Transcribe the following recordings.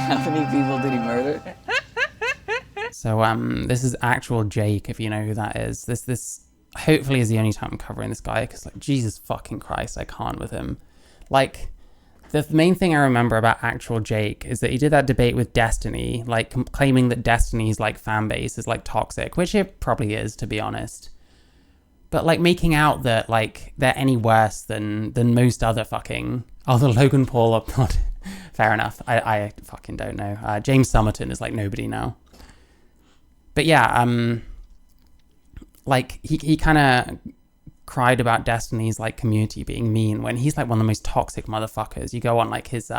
How many people did he murder? So this is actualjake, if you know who that is. This hopefully is the only time I'm covering this guy, because like Jesus fucking Christ, I can't with him. Like the main thing I remember about actualjake is that he did that debate with Destiny, like claiming that Destiny's like fan base is like toxic, which it probably is, to be honest. But like making out that like they're any worse than most other fucking Logan Paul or not. Fair enough. I fucking don't know. James Summerton is like nobody now. But yeah, like he kind of cried about Destiny's like community being mean when he's like one of the most toxic motherfuckers. You go on like his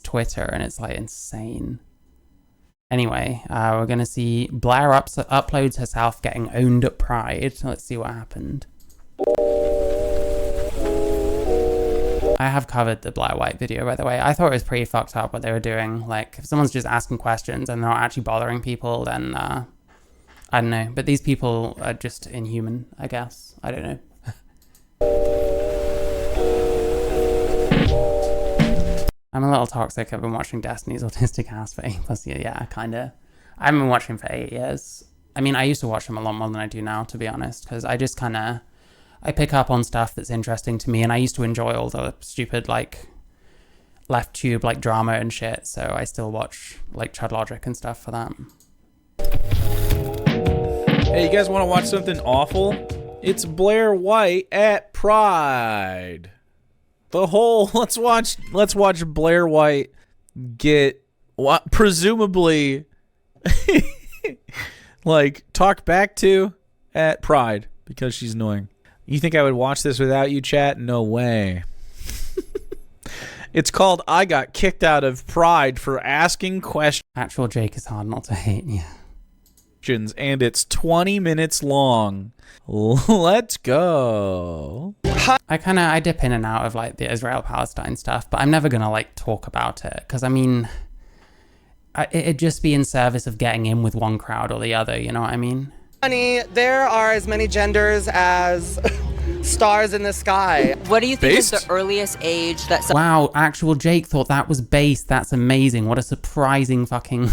Twitter and it's like insane. Anyway, we're gonna see Blair uploads herself getting owned at Pride. Let's see what happened. I have covered the Blair White video, by the way. I thought it was pretty fucked up what they were doing. Like, if someone's just asking questions and they're not actually bothering people, then I don't know. But these people are just inhuman, I guess. I don't know. I'm a little toxic. I've been watching Destiny's autistic ass for 8+ years. Yeah, kinda. I haven't been watching for 8 years. I mean, I used to watch them a lot more than I do now, to be honest, because I just kinda, I pick up on stuff that's interesting to me, and I used to enjoy all the stupid, like, left tube, like, drama and shit, so I still watch, like, actualJOKE and stuff for that. Hey, you guys want to watch something awful? It's Blair White at Pride. The whole let's watch Blair White get what presumably like talked back to at Pride because she's annoying. You think I would watch this without you, chat? No way. It's called I Got Kicked Out of Pride for Asking Questions. actualjake is hard not to hate, yeah. And it's 20 minutes long. Let's go. I dip in and out of like the Israel-Palestine stuff, but I'm never gonna like talk about it because I mean, it'd just be in service of getting in with one crowd or the other. You know what I mean? Honey, there are as many genders as stars in the sky. What do you think is the earliest age that? Wow, actualjake thought that was based. That's amazing. What a surprising fucking.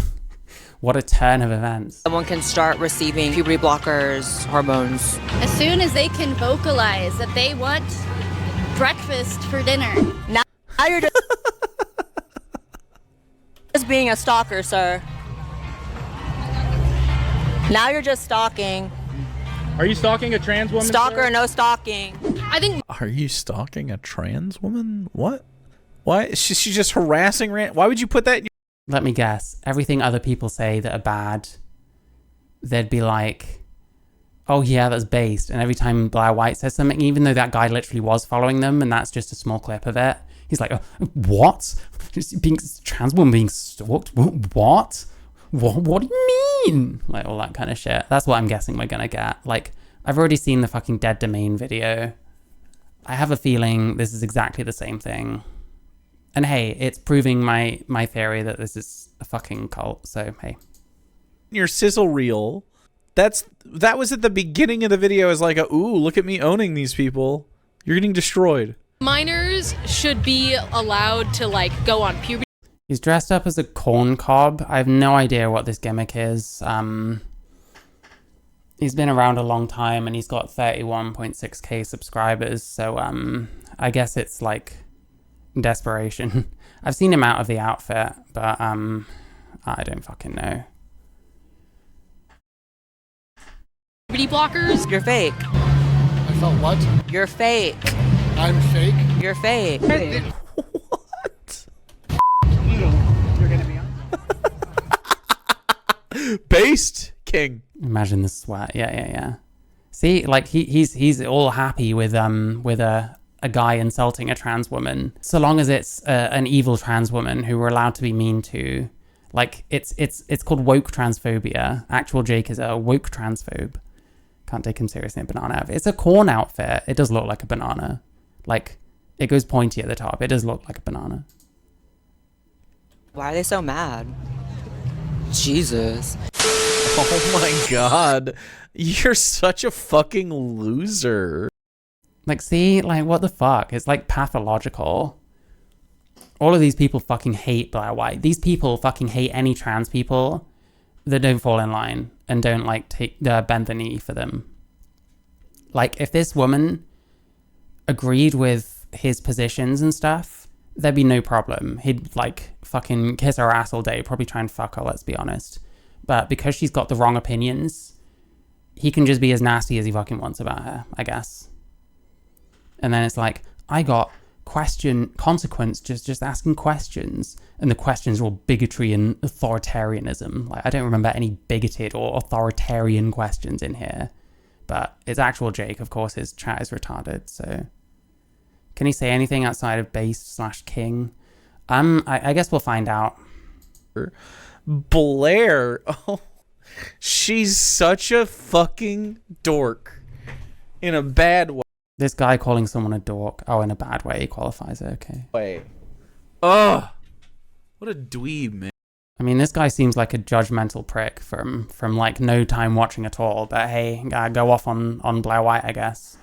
What a turn of events. Someone can start receiving puberty blockers, hormones. As soon as they can vocalize that they want breakfast for dinner. Now you're just being a stalker, sir. Now you're just stalking. Are you stalking a trans woman? Stalker, sir? No stalking. I think. Are you stalking a trans woman? What? Why? She's just harassing. Why would you put that in your... Let me guess. Everything other people say that are bad, they'd be like, oh yeah, that's based. And every time Blair White says something, even though that guy literally was following them and that's just a small clip of it, he's like, oh, what? Just being trans woman being stalked? What? What do you mean? Like all that kind of shit. That's what I'm guessing we're gonna get. Like, I've already seen the fucking Dead Domain video. I have a feeling this is exactly the same thing. And hey, it's proving my theory that this is a fucking cult, so hey. Your sizzle reel, that was at the beginning of the video as like ooh, look at me owning these people. You're getting destroyed. Minors should be allowed to like go on puberty. He's dressed up as a corn cob. I have no idea what this gimmick is. He's been around a long time and he's got 31.6k subscribers, so I guess it's like desperation. I've seen him out of the outfit, but I don't fucking know. Puberty blockers? You're fake. I felt what? You're fake. I'm fake? You're fake. What? You're gonna be on. Based king. Imagine the sweat. Yeah. See, like he's all happy with a guy insulting a trans woman, so long as it's an evil trans woman who we're allowed to be mean to. Like it's called woke transphobia. actualjake is a woke transphobe. Can't take him seriously in a banana outfit. It's a corn outfit. It does look like a banana. Like it goes pointy at the top. It does look like a banana. Why are they so mad? Jesus. Oh my god. You're such a fucking loser. Like, see, like, what the fuck? It's like pathological. All of these people fucking hate Blair White. These people fucking hate any trans people that don't fall in line and don't like bend the knee for them. Like, if this woman agreed with his positions and stuff, there'd be no problem. He'd like fucking kiss her ass all day, probably try and fuck her, let's be honest. But because she's got the wrong opinions, he can just be as nasty as he fucking wants about her, I guess. And then it's like, I got consequence just asking questions, and the questions are all bigotry and authoritarianism. Like, I don't remember any bigoted or authoritarian questions in here, but it's actualjake. Of course his chat is retarded, so can he say anything outside of base/king? I guess we'll find out. Blair, oh, she's such a fucking dork in a bad way. This guy calling someone a dork, in a bad way, qualifies it, okay. Wait. Ugh. What a dweeb, man. I mean, this guy seems like a judgmental prick from like no time watching at all, but hey, go off on Blair White, I guess.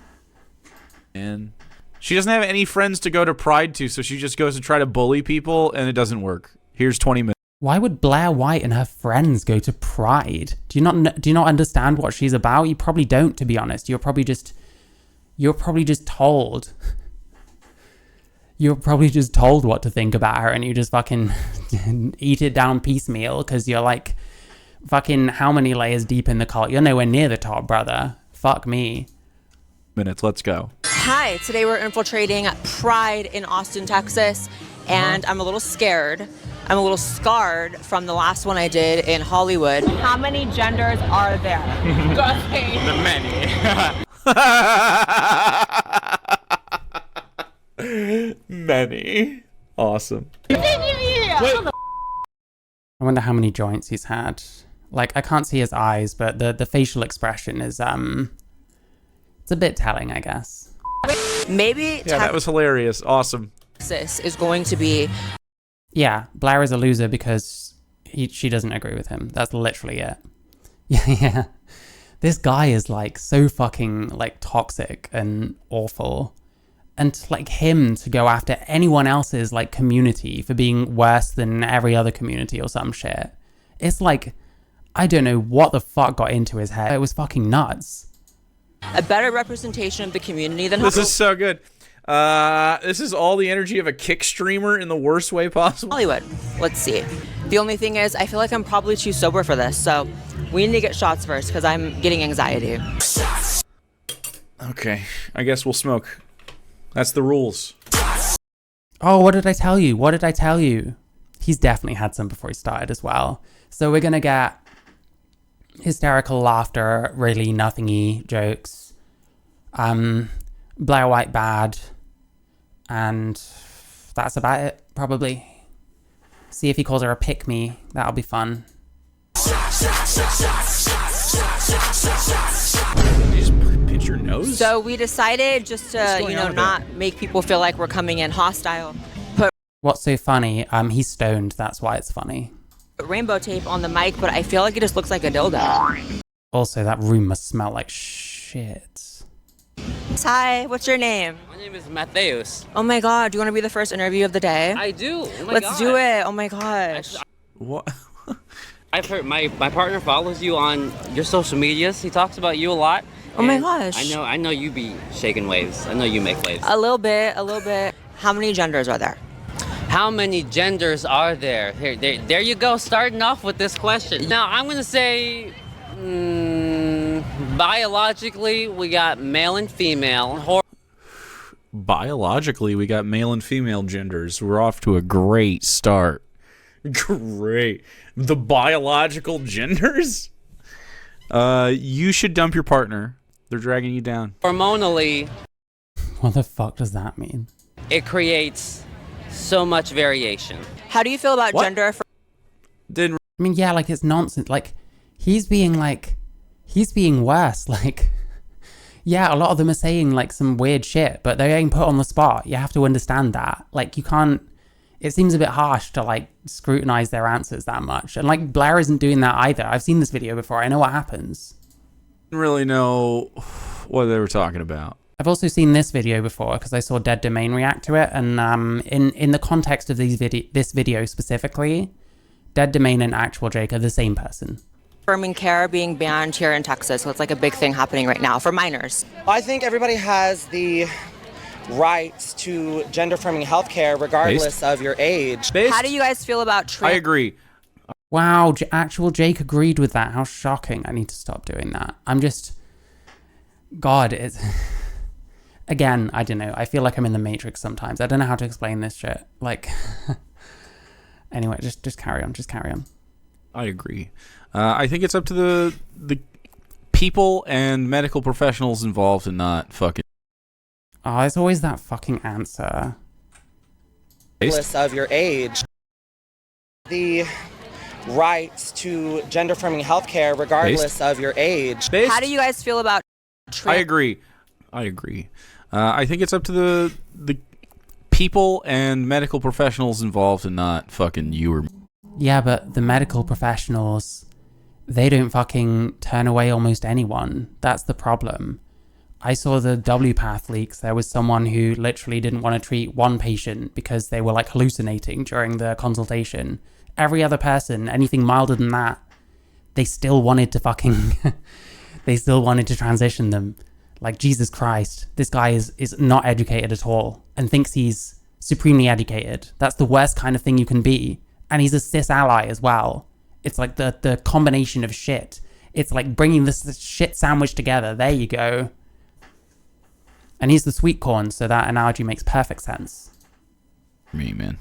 And she doesn't have any friends to go to Pride to, so she just goes to try to bully people, and it doesn't work. Here's 20 minutes. Why would Blair White and her friends go to Pride? Do you not understand what she's about? You probably don't, to be honest. You're probably just told. You're probably just told what to think about her, and you just fucking eat it down piecemeal because you're like fucking how many layers deep in the cult? You're nowhere near the top, brother. Fuck me. Minutes, let's go. Hi, today we're infiltrating Pride in Austin, Texas, and I'm a little scared. I'm a little scarred from the last one I did in Hollywood. How many genders are there? Many. Awesome. I wonder how many joints he's had. Like, I can't see his eyes, but the facial expression is it's a bit telling, I guess. Maybe that was hilarious. Awesome. Texas is going to be. Yeah, Blair is a loser because she doesn't agree with him. That's literally it. Yeah. This guy is like so fucking like toxic and awful. And like him to go after anyone else's like community for being worse than every other community or some shit. It's like, I don't know what the fuck got into his head. It was fucking nuts. A better representation of the community than This is so good. This is all the energy of a kick streamer in the worst way possible. Hollywood. Let's see. The only thing is, I feel like I'm probably too sober for this, so we need to get shots first because I'm getting anxiety. Okay, I guess we'll smoke. That's the rules. Oh, what did I tell you? What did I tell you? He's definitely had some before he started as well. So we're gonna get hysterical laughter, really nothingy jokes. Blair White bad. And that's about it, probably. See if he calls her a pick-me. That'll be fun. Did you just pinch your nose? So we decided just to, not make people feel like we're coming in hostile. Put What's so funny? He's stoned, that's why it's funny. rainbow tape on the mic, but I feel like it just looks like a dildo. Also, that room must smell like shit. Hi, what's your name? My name is Mattheus. Oh my god, do you want to be the first interview of the day? I do. Oh my Let's God. do it. Oh my gosh. What? I've heard my partner follows you on your social medias. He talks about you a lot. Oh my and gosh. I know you be shaking waves. I know you make waves. A little bit. How many genders are there? How many genders are there? There you go, starting off with this question. Now, I'm going to say, biologically, we got male and female. Biologically, we got male and female genders. We're off to a great start. Great. The biological genders? You should dump your partner. They're dragging you down. Hormonally, What the fuck does that mean? it creates so much variation. How do you feel about What? gender? Didn't I mean, yeah, like, it's nonsense. Like, he's being worse. Like, yeah, a lot of them are saying, like, some weird shit, but they're getting put on the spot. You have to understand that. Like, you can't... It seems a bit harsh to, like, scrutinize their answers that much. And, like, Blair isn't doing that either. I've seen this video before. I know what happens. really know what they were talking about. I've also seen this video before because I saw Dead Domain react to it, and in the context of this video specifically, Dead Domain and actualjake are the same person. Affirming care being banned here in Texas, so it's like a big thing happening right now for minors. I think everybody has the rights to gender-affirming healthcare regardless of your age. How do you guys feel about I agree. Wow, actualjake agreed with that. How shocking. I need to stop doing that. I'm just... God, it's... Again, I don't know. I feel like I'm in the Matrix sometimes. I don't know how to explain this shit. Like... Anyway, just carry on. Just carry on. I agree. I think it's up to the people and medical professionals involved and not fucking... Oh, it's always that fucking answer. Regardless of your age. The rights to gender-affirming healthcare regardless of your age. How do you guys feel about... I agree. I agree. I think it's up to the people and medical professionals involved and not fucking you or me. Yeah, but the medical professionals, they don't fucking turn away almost anyone. That's the problem. I saw the WPATH leaks. There was someone who literally didn't want to treat one patient because they were like hallucinating during the consultation. Every other person, anything milder than that, they still wanted to fucking... they still wanted to transition them. Like, Jesus Christ, this guy is not educated at all and thinks he's supremely educated. That's the worst kind of thing you can be. And he's a cis ally as well. It's like the combination of shit. It's like bringing this shit sandwich together. There you go. And he's the sweet corn, so that analogy makes perfect sense. Me, man.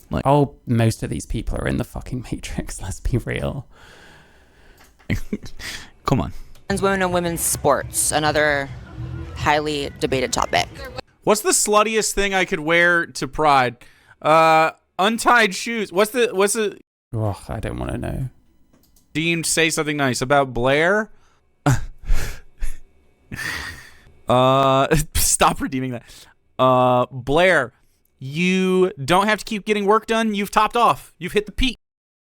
Like, oh, most of these people are in the fucking Matrix, let's be real. Come on. Trans women and women's sports, another highly debated topic. What's the sluttiest thing I could wear to Pride? Untied shoes. What's the... Oh, I don't want to know. Dean, say something nice about Blair. Stop redeeming that. Blair, you don't have to keep getting work done. You've topped off. You've hit the peak.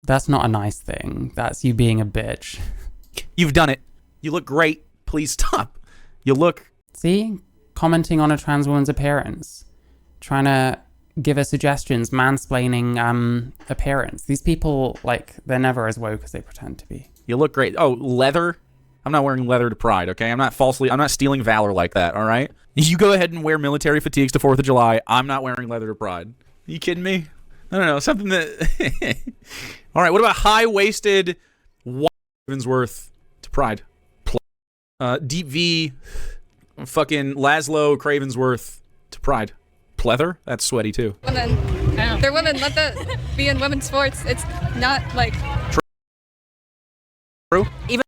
That's not a nice thing. That's you being a bitch. You've done it. You look great. Please stop. You look... See? Commenting on a trans woman's appearance. Trying to give her suggestions, mansplaining appearance. These people, like, they're never as woke as they pretend to be. You look great. Oh, leather? I'm not wearing leather to Pride, okay? I'm not stealing valor like that, all right? You go ahead and wear military fatigues to 4th of July. I'm not wearing leather to Pride. Are you kidding me? I don't know, something that... All right, what about high-waisted white Ravensworth to Pride? Deep V, fucking Laszlo Cravensworth to Pride. Pleather? That's sweaty too. Women. They're women. Let that be in women's sports. It's not like... True. Even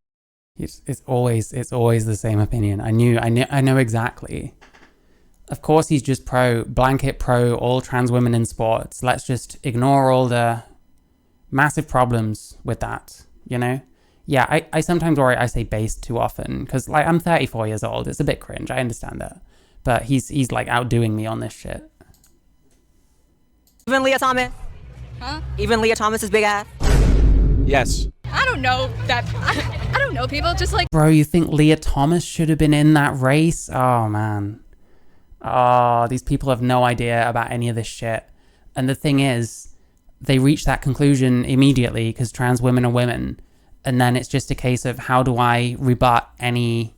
It's always the same opinion. I know exactly. Of course he's just blanket pro all trans women in sports. Let's just ignore all the massive problems with that, you know? Yeah, I sometimes worry I say based too often because, like, I'm 34 years old. It's a bit cringe. I understand that. But he's like outdoing me on this shit. Even Leah Thomas. Huh? Even Leah Thomas's big ass. Yes. I don't know that. I don't know people. Just like... Bro, you think Leah Thomas should have been in that race? Oh, man. Oh, these people have no idea about any of this shit. And the thing is, they reach that conclusion immediately because trans women are women. And then it's just a case of how do I rebut any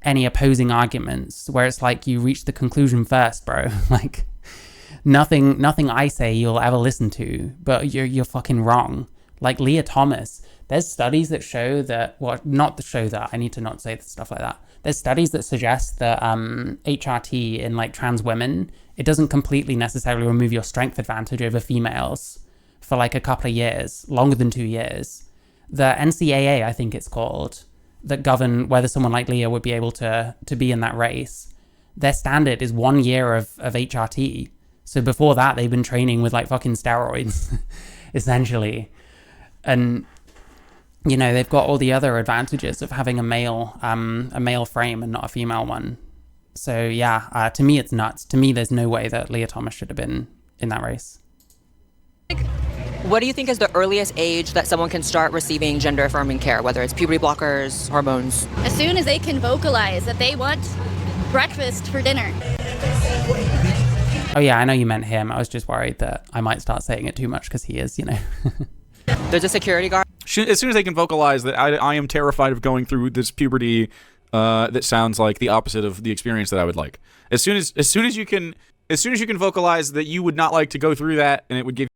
opposing arguments where it's like you reach the conclusion first, bro. Like nothing I say you'll ever listen to, but you're fucking wrong. Like Leah Thomas, there's studies that show that, well, not to show that, I need to not say stuff like that. There's studies that suggest that HRT in like trans women, it doesn't completely necessarily remove your strength advantage over females for like a couple of years, longer than 2 years. The NCAA, I think it's called, that govern whether someone like Leah would be able to be in that race. Their standard is 1 year of HRT. So before that, they've been training with like fucking steroids, essentially. And, you know, they've got all the other advantages of having a male frame and not a female one. So yeah, to me, it's nuts. To me, there's no way that Leah Thomas should have been in that race. What do you think is the earliest age that someone can start receiving gender-affirming care, whether it's puberty blockers, hormones? As soon as they can vocalize that they want breakfast for dinner. Oh yeah, I know you meant him. I was just worried that I might start saying it too much because he is, you know. There's a security guard. As soon as they can vocalize that I am terrified of going through this puberty that sounds like the opposite of the experience that I would like. As soon as you can vocalize that you would not like to go through that and it would give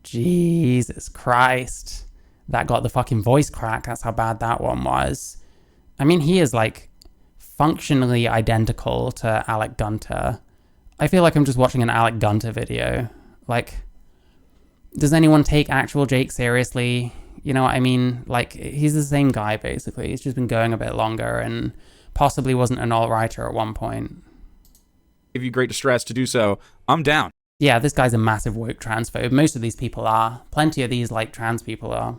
Jesus Christ. That got the fucking voice crack. That's how bad that one was. I mean, he is like functionally identical to Alec Gunter. I feel like I'm just watching an Alec Gunter video. Like, does anyone take actualjake seriously? You know what I mean? Like, he's the same guy, basically. He's just been going a bit longer and possibly wasn't an alt-righter at one point. you great distress to do so. I'm down. Yeah, this guy's a massive woke transphobe. Most of these people are. Plenty of these, like, trans people are.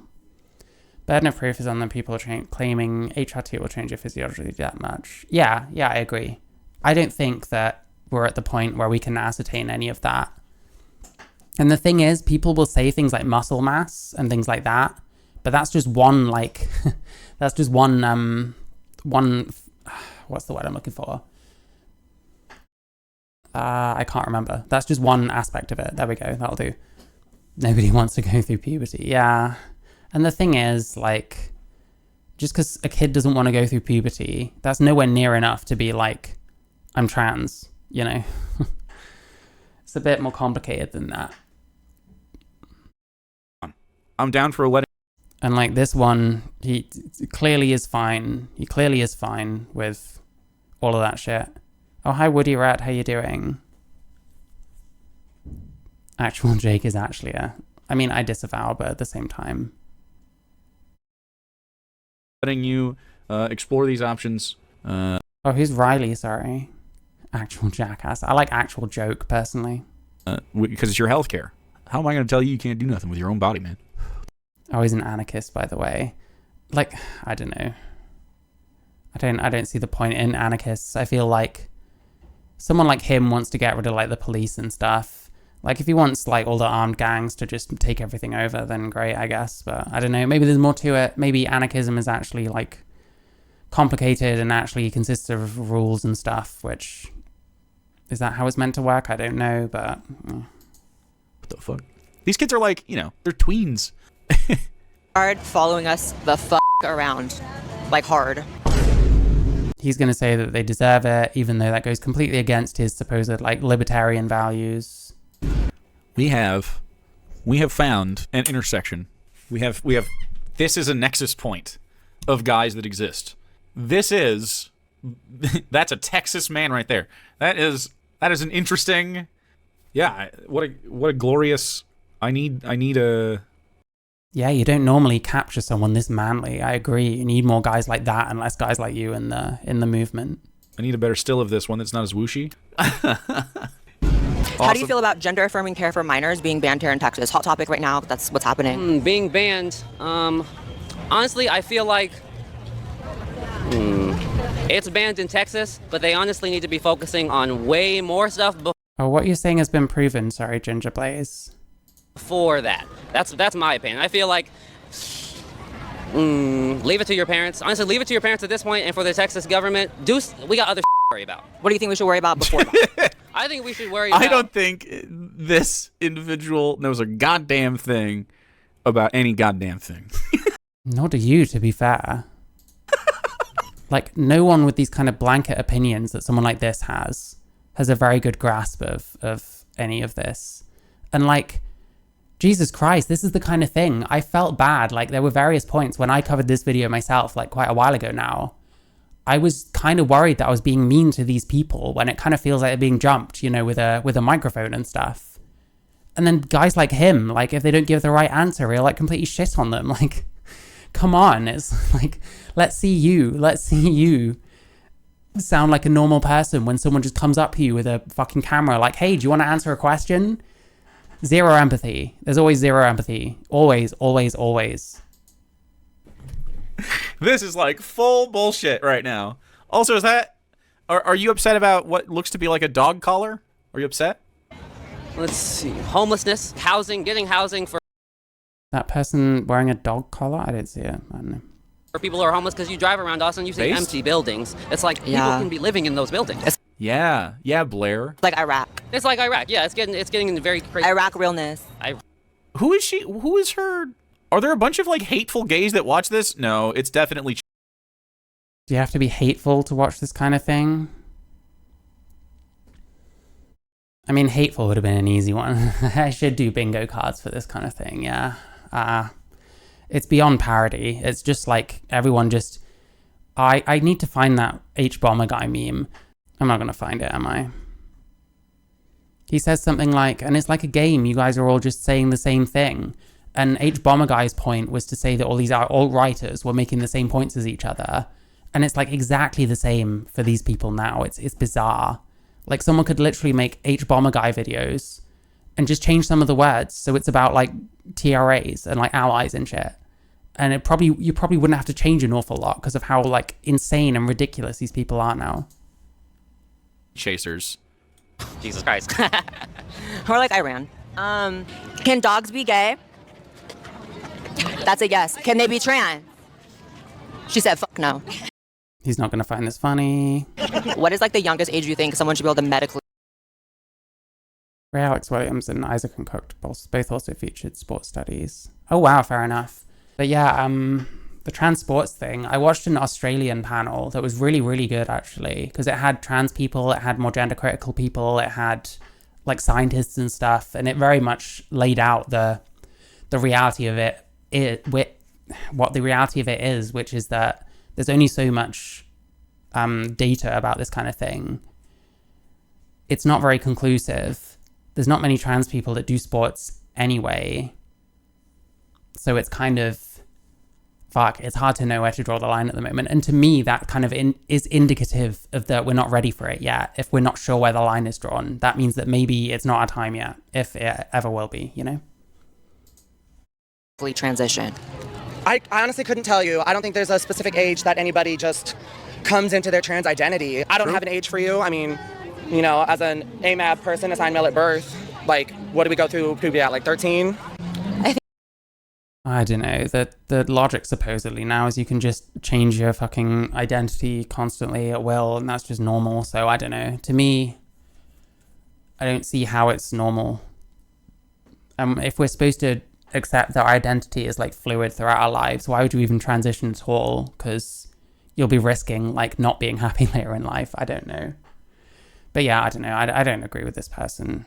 Burden of proof is on the people claiming HRT will change your physiology that much. Yeah, I agree. I don't think that we're at the point where we can ascertain any of that. And the thing is, people will say things like muscle mass and things like that, but that's just one, like, that's just one, what's the word I'm looking for? I can't remember. That's just one aspect of it. There we go. That'll do. Nobody wants to go through puberty. Yeah. And the thing is, like, just because a kid doesn't want to go through puberty, that's nowhere near enough to be like, I'm trans, you know? It's a bit more complicated than that. I'm down for a wedding. And like this one, he clearly is fine. He clearly is fine with all of that shit. Oh, hi, Woody Rat. How you doing? actualjake is actually a... I mean, I disavow, but at the same time. Letting you explore these options. Oh, who's Riley? Sorry. Actual jackass. I like actualJOKE, personally. Because it's your healthcare. How am I going to tell you can't do nothing with your own body, man? Oh, he's an anarchist, by the way. Like, I don't know. I don't see the point in anarchists. I feel like someone like him wants to get rid of, like, the police and stuff. Like, if he wants, like, all the armed gangs to just take everything over, then great, I guess. But I don't know. Maybe there's more to it. Maybe anarchism is actually, like, complicated and actually consists of rules and stuff, which... Is that how it's meant to work? I don't know, but... What the fuck? These kids are like, you know, they're tweens. Hard following us the fuck around. Like, hard. He's going to say that they deserve it, even though that goes completely against his supposed, like, libertarian values. We have found an intersection. We have this is a nexus point of guys that exist. This is that's a Texas man right there. That is an interesting, yeah, what a glorious, I need a... Yeah, you don't normally capture someone this manly. I agree. You need more guys like that and less guys like you in the movement. I need a better still of this one that's not as whooshy. How do you feel about gender-affirming care for minors being banned here in Texas? Hot topic right now. That's what's happening. Being banned. Honestly, I feel like it's banned in Texas, but they honestly need to be focusing on way more stuff Oh, what you're saying has been proven. Sorry, Ginger Blaze. before that. That's my opinion. I feel like leave it to your parents. Honestly, leave it to your parents at this point, and for the Texas government, we got other to worry about. What do you think we should worry about before that? I think we should worry about... I don't think this individual knows a goddamn thing about any goddamn thing. Nor do you, to be fair. Like, no one with these kind of blanket opinions that someone like this has a very good grasp of any of this. And, like, Jesus Christ, this is the kind of thing. I felt bad. Like, there were various points when I covered this video myself, like, quite a while ago now. I was kind of worried that I was being mean to these people when it kind of feels like they're being jumped, you know, with a microphone and stuff. And then guys like him, like, if they don't give the right answer, he'll, like, completely shit on them. Like, come on. It's like, let's see you sound like a normal person when someone just comes up to you with a fucking camera like, hey, do you want to answer a question? Zero empathy. There's always zero empathy. Always, always, always. This is like full bullshit right now. Also, are you upset about what looks to be like a dog collar? Are you upset? Let's see. Homelessness, housing, getting housing for That person wearing a dog collar? I didn't see it. I don't know. people who are homeless, because you drive around Austin, you see Based? empty buildings. It's like people can be living in those buildings. Yeah, Blair. Like Iraq. It's like Iraq. Yeah, it's getting into very crazy. Iraq realness. Who is she? Who is her? Are there a bunch of like hateful gays that watch this? No, it's definitely. Do you have to be hateful to watch this kind of thing? I mean, hateful would have been an easy one. I should do bingo cards for this kind of thing, yeah. It's beyond parody. It's just like everyone just... I need to find that H-Bomber guy meme. I'm not going to find it, am I? He says something like, and it's like a game, you guys are all just saying the same thing. And H-Bomber guy's point was to say that all these alt-writers were making the same points as each other. And it's like exactly the same for these people now. It's bizarre. Like someone could literally make H-Bomber guy videos and just change some of the words. So it's about like TRAs and like allies and shit. And you probably wouldn't have to change an awful lot because of how like insane and ridiculous these people are now. Chasers. Jesus Christ. Or like Iran. Can dogs be gay? That's a yes. Can they be trans? She said, fuck no. He's not going to find this funny. What is like the youngest age you think someone should be able to medically? Ray Alex Williams and Isaac and Cooked both also featured sports studies. Oh wow, fair enough. But yeah, the trans sports thing, I watched an Australian panel that was really, really good actually, because it had trans people, it had more gender critical people, it had like scientists and stuff, and it very much laid out the reality of what the reality of it is, which is that there's only so much data about this kind of thing. It's not very conclusive. There's not many trans people that do sports anyway. So it's kind of, it's hard to know where to draw the line at the moment. And to me, that kind of is indicative of that we're not ready for it yet. If we're not sure where the line is drawn, that means that maybe it's not our time yet, if it ever will be, you know? Transition. I honestly couldn't tell you. I don't think there's a specific age that anybody just comes into their trans identity. I don't have an age for you. I mean, you know, as an AMAB person assigned male at birth, like, what do we go through puberty at, like 13? I don't know. The logic supposedly now is you can just change your fucking identity constantly at will, and that's just normal. So I don't know. To me, I don't see how it's normal. If we're supposed to accept that our identity is like fluid throughout our lives, why would you even transition at all? Because you'll be risking like not being happy later in life. I don't know. But yeah, I don't know. I don't agree with this person.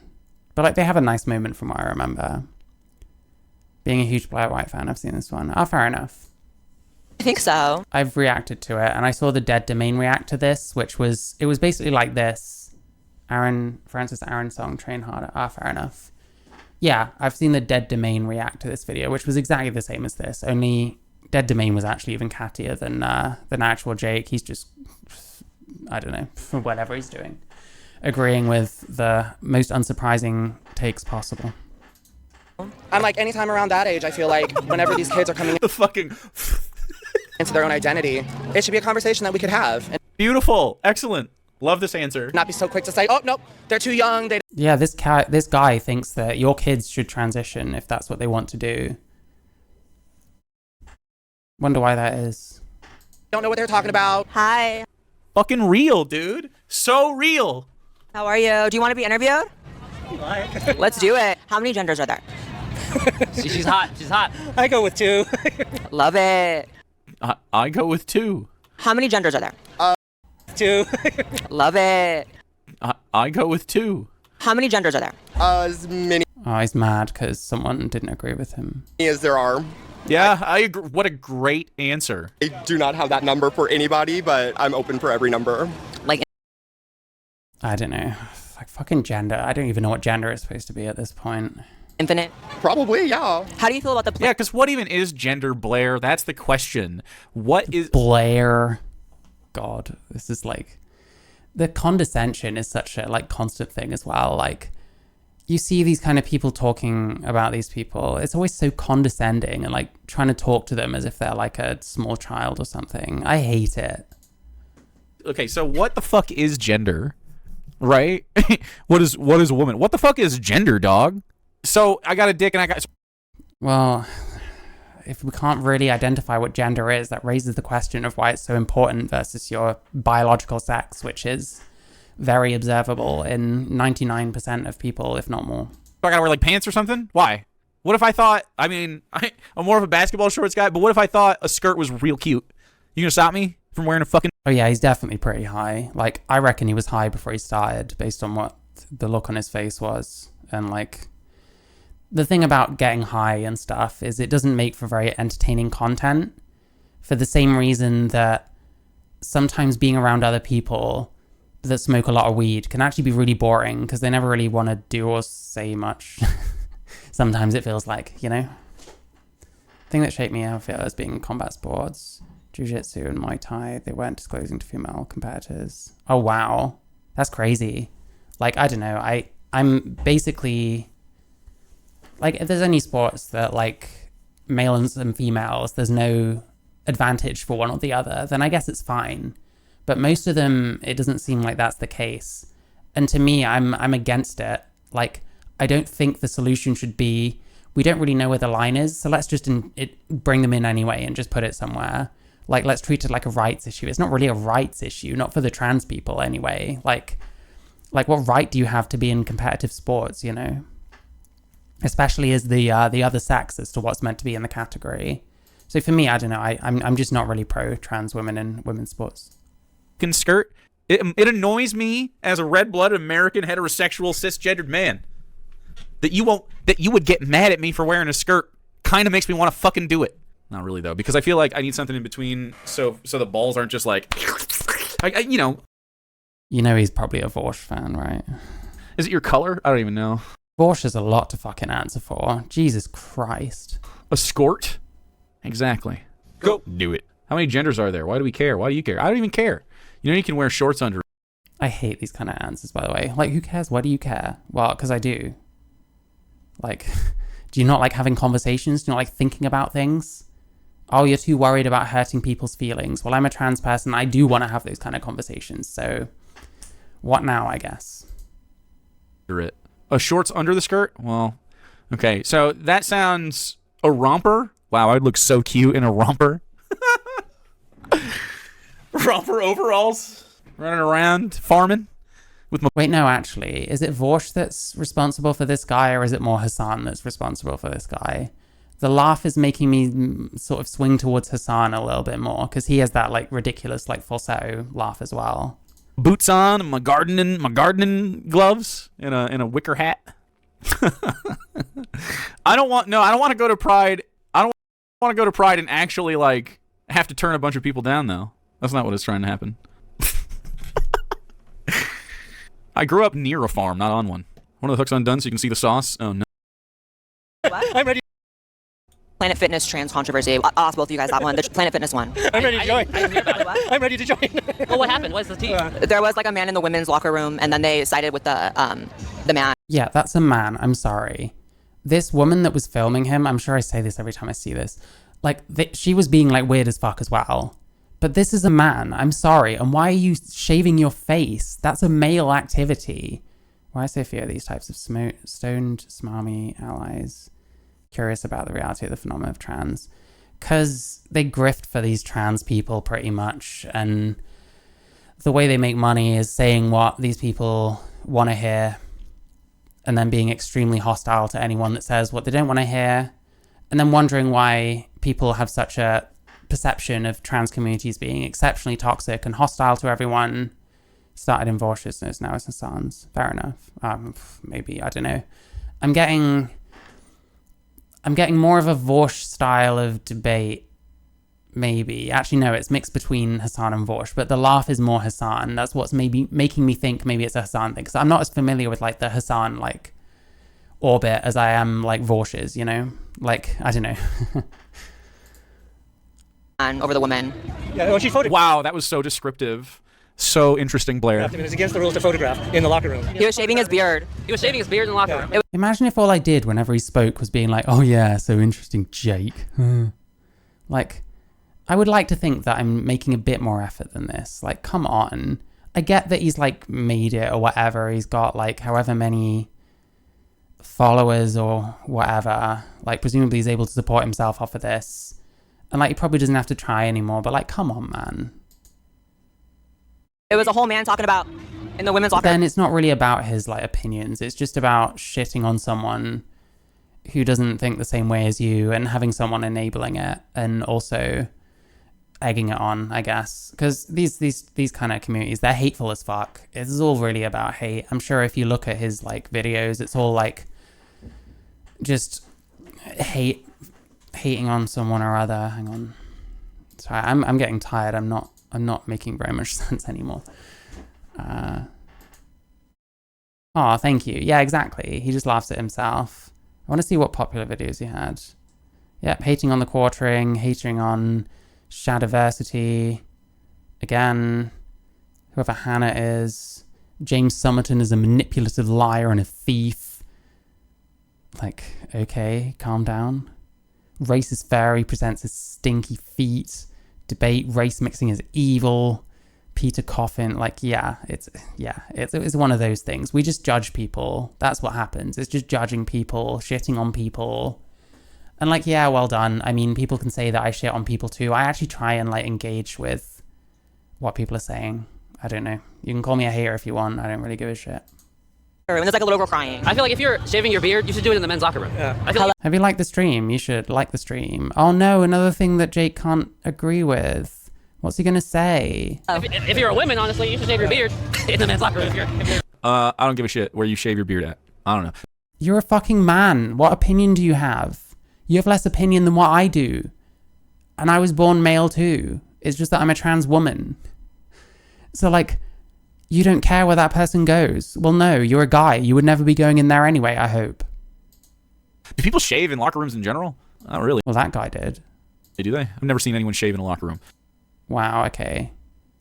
But like they have a nice moment from what I remember. Being a huge Blair White fan, I've seen this one. Oh, fair enough. I think so. I've reacted to it, and I saw the Dead Domain react to this, it was basically like this. Francis Aaron song, Train Harder. Ah, fair enough. Yeah, I've seen the Dead Domain react to this video, which was exactly the same as this, only Dead Domain was actually even cattier than actualjake. He's just, I don't know, whatever he's doing. Agreeing with the most unsurprising takes possible. I'm like, anytime around that age, I feel like whenever these kids are coming The fucking into their own identity, it should be a conversation that we could have. And beautiful, excellent. Love this answer. not be so quick to say, oh, nope, they're too young. They Yeah, this guy thinks that your kids should transition if that's what they want to do. Wonder why that is. don't know what they're talking about. Hi. Fucking real, dude. So real. How are you? Do you want to be interviewed? Let's do it. How many genders are there? She's hot. She's hot. I go with 2. Love it. I go with 2. How many genders are there? 2. Love it. I go with 2. How many genders are there? As many Oh, he's mad because someone didn't agree with him. as there are. Yeah, I agree. What a great answer. I do not have that number for anybody, but I'm open for every number. Like, I don't know. Like fucking gender. I don't even know what gender is supposed to be at this point. infinite? Probably, yeah. How do you feel about the Yeah, because what even is gender, Blair? That's the question. What is... Blair. God, this is like... The condescension is such a like constant thing as well. Like, you see these kind of people talking about these people. It's always so condescending and like trying to talk to them as if they're like a small child or something. I hate it. Okay, so what the fuck is gender? Right? What is a woman? What the fuck is gender, dog? So I got a dick and I got... Well, if we can't really identify what gender is, that raises the question of why it's so important versus your biological sex, which is very observable in 99% of people, if not more. I gotta wear like pants or something? Why? What if I thought, I mean, I'm more of a basketball shorts guy, but what if I thought a skirt was real cute? You gonna stop me from wearing a fucking... Oh yeah, he's definitely pretty high. Like, I reckon he was high before he started, based on what the look on his face was. And like, the thing about getting high and stuff is it doesn't make for very entertaining content, for the same reason that sometimes being around other people that smoke a lot of weed can actually be really boring because they never really want to do or say much. Sometimes it feels like, you know? The thing that shaped me, I feel, as being in combat sports, jiu-jitsu and Muay Thai, they weren't disclosing to female competitors. Oh, wow. That's crazy. Like, I don't know. I'm basically... Like, if there's any sports that, like, males and females, there's no advantage for one or the other, then I guess it's fine. But most of them, it doesn't seem like that's the case. And to me, I'm against it. Like, I don't think the solution should be, we don't really know where the line is, so let's just bring them in anyway and just put it somewhere. Like, let's treat it like a rights issue. It's not really a rights issue, not for the trans people anyway. Like what right do you have to be in competitive sports, you know? Especially as the other sex as to what's meant to be in the category. So for me, I don't know. I'm just not really pro trans women in women's sports. Skirt. It annoys me as a red-blooded American heterosexual cisgendered man that you would get mad at me for wearing a skirt. Kind of makes me want to fucking do it. Not really though, because I feel like I need something in between so the balls aren't just like, you know. You know he's probably a Vorsh fan, right? Is it your color? I don't even know. Vorsh is a lot to fucking answer for. Jesus Christ. A skort? Exactly. Go do it. How many genders are there? Why do we care? Why do you care? I don't even care. You know you can wear shorts under. I hate these kind of answers, by the way. Like, who cares? Why do you care? Well, because I do. Like, do you not like having conversations? Do you not like thinking about things? Oh, you're too worried about hurting people's feelings. Well, I'm a trans person. I do want to have those kind of conversations. So, what now, I guess? A shorts under the skirt? Well, okay. So that sounds a romper. Wow, I'd look so cute in a romper. Romper overalls, running around farming with my... Wait, no, actually, is it Vorsh that's responsible for this guy, or is it more Hassan that's responsible for this guy? The laugh is making me sort of swing towards Hassan a little bit more, because he has that like ridiculous like falsetto laugh as well. Boots on, and my gardening gloves, and a wicker hat. I don't want to go to Pride. I don't want to go to Pride and actually like have to turn a bunch of people down though. That's not what is trying to happen. I grew up near a farm, not on one. One of the hooks undone so you can see the sauce. Oh no. What? I'm ready. Planet Fitness trans controversy. I'll ask both of you guys that one. The Planet Fitness one. I'm ready to join. What? I'm ready to join. Well, what happened? What's the tea? There was like a man in the women's locker room, and then they sided with the man. Yeah, that's a man. I'm sorry. This woman that was filming him, I'm sure I say this every time I see this, like, she was being like weird as fuck as well. But this is a man. I'm sorry. And why are you shaving your face? That's a male activity. Why so few of these types of stoned, smarmy allies curious about the reality of the phenomenon of trans? Because they grift for these trans people pretty much, and the way they make money is saying what these people want to hear and then being extremely hostile to anyone that says what they don't want to hear, and then wondering why people have such a perception of trans communities being exceptionally toxic and hostile to everyone. Started in Vorsh's, now it's Hassan's. Fair enough. Maybe, I don't know. I'm getting more of a Vorsh style of debate. Maybe. Actually, no, it's mixed between Hassan and Vorsh, but the laugh is more Hassan. That's what's maybe making me think maybe it's a Hassan thing, because I'm not as familiar with like the Hassan like orbit as I am like Vorsh's, you know? Like, I don't know. And over the woman. Yeah, when she photographed. Wow, that was so descriptive. So interesting, Blair. It was against the rules to photograph in the locker room. He was shaving his beard. He was shaving his beard in the locker room. Imagine if all I did whenever he spoke was being like, oh yeah, so interesting, Jake. Like, I would like to think that I'm making a bit more effort than this. Like, come on. I get that he's like made it or whatever. He's got like however many followers or whatever. Like, presumably he's able to support himself off of this. And like, he probably doesn't have to try anymore, but like, come on, man. It was a whole man talking about in the women's locker Then it's not really about his like opinions. It's just about shitting on someone who doesn't think the same way as you and having someone enabling it and also egging it on, I guess. Because these kind of communities, they're hateful as fuck. This is all really about hate. I'm sure if you look at his like videos, it's all like just hating on someone or other. Hang on. Sorry, I'm getting tired. I'm not making very much sense anymore. Oh, thank you. Yeah, exactly. He just laughs at himself. I want to see what popular videos he had. Yep, hating on the quartering, hating on Shadiversity. Again, whoever Hannah is. James Summerton is a manipulative liar and a thief. Like, okay, calm down. Racist fairy presents his stinky feet. Debate race mixing is evil. Peter Coffin, like, it's one of those things. We just judge people. That's what happens. It's just judging people, shitting on people. And like, yeah, well done. I mean, people can say that I shit on people too. I actually try and like engage with what people are saying. I don't know. You can call me a hater if you want. I don't really give a shit. room. There's like a little girl crying. I feel like if you're shaving your beard, you should do it in the men's locker room. Yeah. I feel like Have you liked the stream? You should like the stream. Oh no, another thing that Jake can't agree with. What's he gonna say? if you're a woman, honestly, you should shave your beard in the men's locker room. If you're I don't give a shit where you shave your beard at. I don't know. You're a fucking man. What opinion do you have? You have less opinion than what I do. And I was born male too. It's just that I'm a trans woman. So like, you don't care where that person goes. Well, no, you're a guy. You would never be going in there anyway, I hope. Do people shave in locker rooms in general? Not really. Well, that guy did. Do they? I've never seen anyone shave in a locker room. Wow, okay.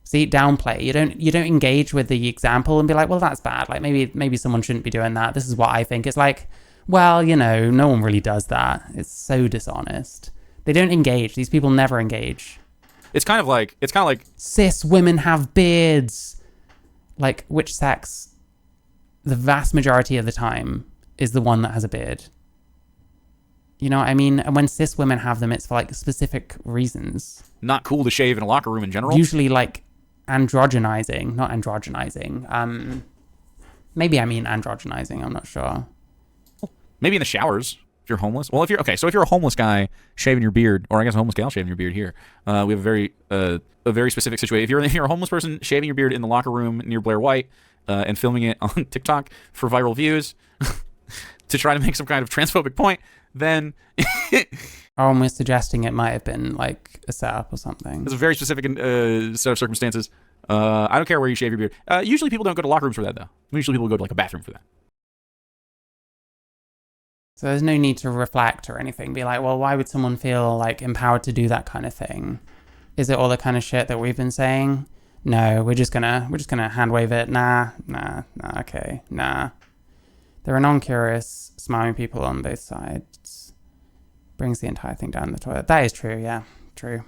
See, downplay. You don't engage with the example and be like, well, that's bad. Like maybe someone shouldn't be doing that. This is what I think. It's like, well, you know, no one really does that. It's so dishonest. They don't engage. These people never engage. It's kind of like Cis women have beards. Like, which sex, the vast majority of the time, is the one that has a beard? You know what I mean? And when cis women have them, it's for like specific reasons. not cool to shave in a locker room in general. Usually like androgenizing, not androgenizing. Maybe I mean androgenizing, I'm not sure. Maybe in the showers if you're homeless. Well, so if you're a homeless guy shaving your beard, or I guess a homeless gal shaving your beard here, we have a very specific situation. If you're a homeless person shaving your beard in the locker room near Blair White and filming it on TikTok for viral views to try to make some kind of transphobic point, then Oh, and we're suggesting it might have been like a setup or something. it's a very specific set of circumstances. I don't care where you shave your beard. Usually people don't go to locker rooms for that, though. Usually people go to like a bathroom for that. So there's no need to reflect or anything. Be like, well, why would someone feel like empowered to do that kind of thing? Is it all the kind of shit that we've been saying? No, we're just gonna hand wave it. Nah, okay, nah. There are non-curious, smiling people on both sides. Brings the entire thing down the toilet. That is true, yeah, true.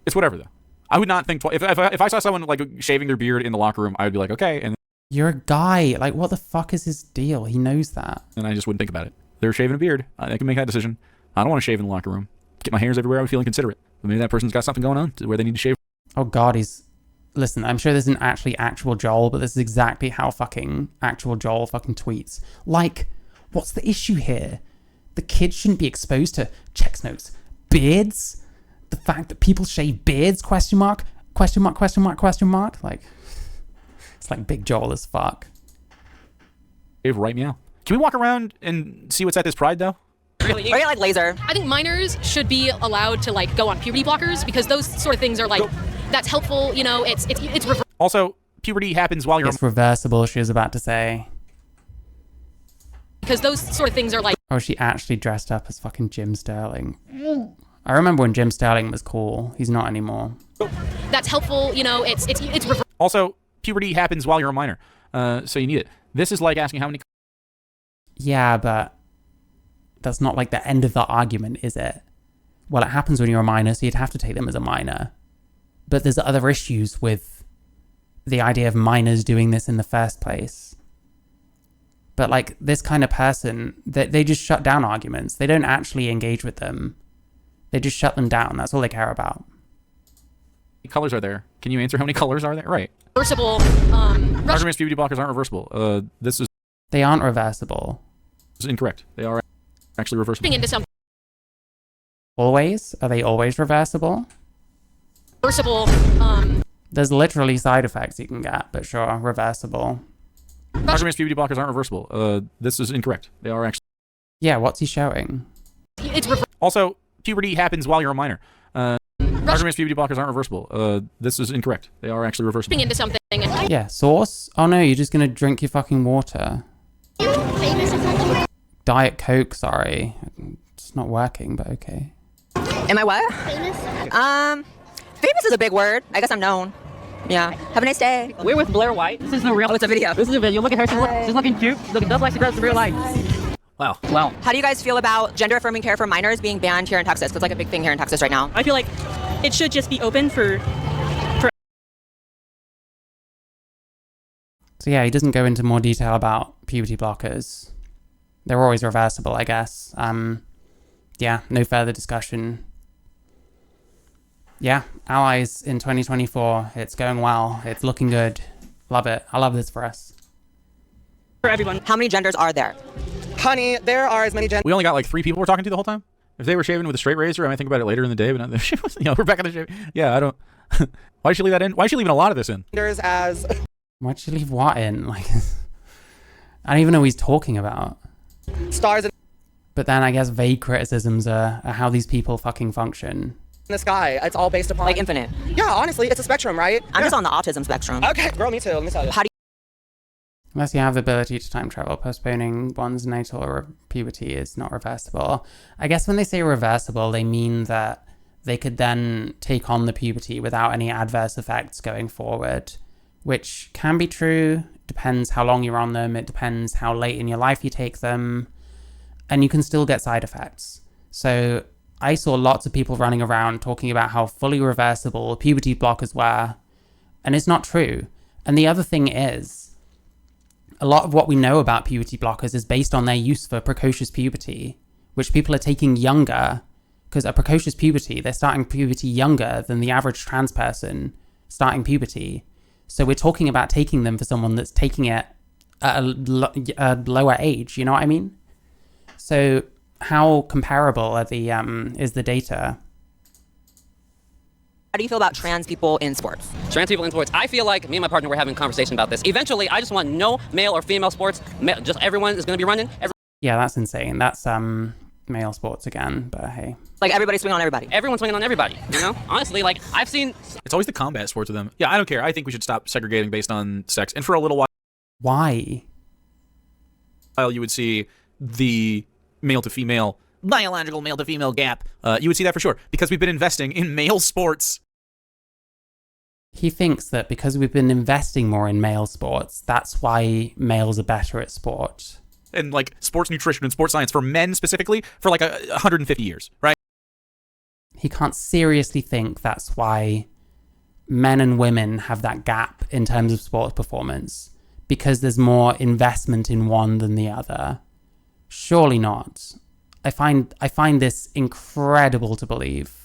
It's whatever, though. I would not think twice. If I saw someone like shaving their beard in the locker room, I would be like, okay, and You're a guy. Like, what the fuck is his deal? He knows that. I just wouldn't think about it. They're shaving a beard. I can make that decision. I don't want to shave in the locker room. Get my hairs everywhere. I would feel inconsiderate. But maybe that person's got something going on to where they need to shave. Oh God, listen, I'm sure this isn't actually actual Joel, but this is exactly how fucking actual Joel fucking tweets. Like, what's the issue here? The kids shouldn't be exposed to, checks notes, beards? The fact that people shave beards, question mark? Like, it's like Big Joel as fuck. Shave right meow. Can we walk around and see what's at this Pride, though? Or get like laser. I think minors should be allowed to like go on puberty blockers because those sort of things are like, that's helpful, you know, it's Also, puberty happens while you're... It's reversible, she was about to say. because those sort of things are like, Oh, she actually dressed up as fucking Jim Sterling. I remember when Jim Sterling was cool. He's not anymore. that's helpful, you know, it's Also, puberty happens while you're a minor, so you need it. This is like asking how many... Yeah, but that's not like the end of the argument, is it? Well, it happens when you're a minor, so you'd have to take them as a minor. But there's other issues with the idea of minors doing this in the first place. But like this kind of person, they just shut down arguments. They don't actually engage with them. They just shut them down. That's all they care about. colors are there? Can you answer how many colors are there? Right. reversible. Arguments puberty blockers aren't reversible. This is They aren't reversible. incorrect. They are actually reversible. Into something Always? Are they always reversible? reversible. There's literally side effects you can get, but sure, reversible. Arguments puberty blockers aren't reversible. This is incorrect. They are actually. Yeah, what's he showing? It's Also, puberty happens while you're a minor. Arguments puberty blockers aren't reversible. This is incorrect. They are actually reversible. into something. Yeah, sauce? Oh no, you're just gonna drink your fucking water. Diet Coke, sorry. It's not working, but okay. Am I what? Famous is a big word. I guess I'm known. Yeah. Have a nice day. We're with Blair White. This is the real. Oh, it's a video. This is a video. Look at her. She's looking cute. She's looking just like she does in real life. Wow. Wow. How do you guys feel about gender affirming care for minors being banned here in Texas? It's like a big thing here in Texas right now. I feel like it should just be open for So yeah, he doesn't go into more detail about puberty blockers. They're always reversible, I guess. Yeah, no further discussion. Yeah, allies in 2024. It's going well. It's looking good. Love it. I love this for us. for everyone. How many genders are there? Honey, there are as many genders We only got like 3 people we're talking to the whole time. If they were shaving with a straight razor, I might think about it later in the day. But not, we're back on the shave. Yeah, I don't. Why'd she leave that in? Why'd she leaving a lot of this in? as Why'd you leave what in? Like, I don't even know what he's talking about. stars in But then I guess vague criticisms are how these people fucking function. the sky. It's all based upon Like infinite. Yeah, honestly, it's a spectrum, right? I'm just on the autism spectrum. Okay, girl, me too. Let me tell you. How do Unless you have the ability to time travel, postponing one's natal or puberty is not reversible. I guess when they say reversible, they mean that they could then take on the puberty without any adverse effects going forward, which can be true. Depends how long you're on them. It depends how late in your life you take them. And you can still get side effects. So I saw lots of people running around talking about how fully reversible puberty blockers were, and it's not true. And the other thing is, a lot of what we know about puberty blockers is based on their use for precocious puberty, which people are taking younger, because at precocious puberty, they're starting puberty younger than the average trans person starting puberty. So we're talking about taking them for someone that's taking it at a lower age, you know what I mean? So how comparable are the is the data? How do you feel about trans people in sports? Trans people in sports. I feel like me and my partner were having a conversation about this. Eventually, I just want no male or female sports. Just everyone is going to be running. Yeah, that's insane. That's male sports again, but hey. Like everybody swing on everybody. Everyone's swinging on everybody, you know? Honestly, like, I've seen... It's always the combat sports with them. Yeah, I don't care. I think we should stop segregating based on sex. And for a little Why? while, you would see the male to female, biological male to female gap. You would see that for sure because we've been investing in male sports. He thinks that because we've been investing more in male sports, that's why males are better at sport. And like sports nutrition and sports science for men specifically for like 150 years, right? He can't seriously think that's why men and women have that gap in terms of sports performance, because there's more investment in one than the other. Surely not. I find this incredible to believe.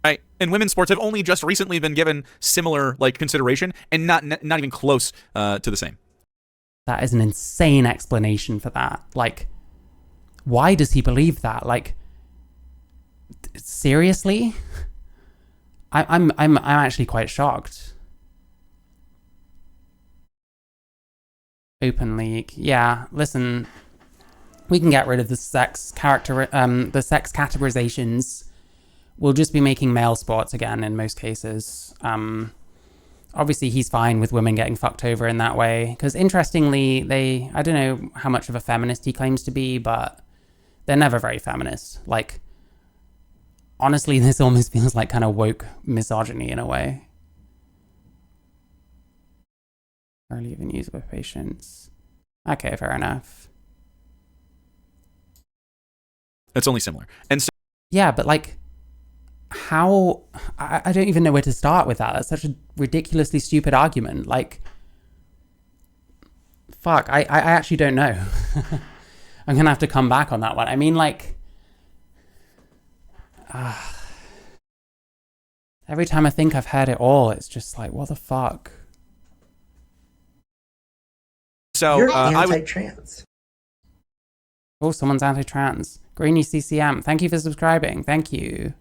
Right, and women's sports have only just recently been given similar like consideration, and not even close to the same. That is an insane explanation for that. Like, why does he believe that? Like, seriously? I'm actually quite shocked. Open league, yeah. Listen, we can get rid of the sex categorizations. We'll just be making male sports again in most cases. Obviously, he's fine with women getting fucked over in that way. Because interestingly, I don't know how much of a feminist he claims to be, but they're never very feminist. Like, honestly, this almost feels like kind of woke misogyny in a way. Early even use with patients. Okay, fair enough. It's only similar. And so yeah, but like, how... I don't even know where to start with that. That's such a ridiculously stupid argument. Like, fuck, I actually don't know. I'm gonna have to come back on that one. I mean, like... Every time I think I've heard it all, it's just like, what the fuck? So You're I would anti-trans. Oh, someone's anti-trans. Greeny CCM, thank you for subscribing. Thank you.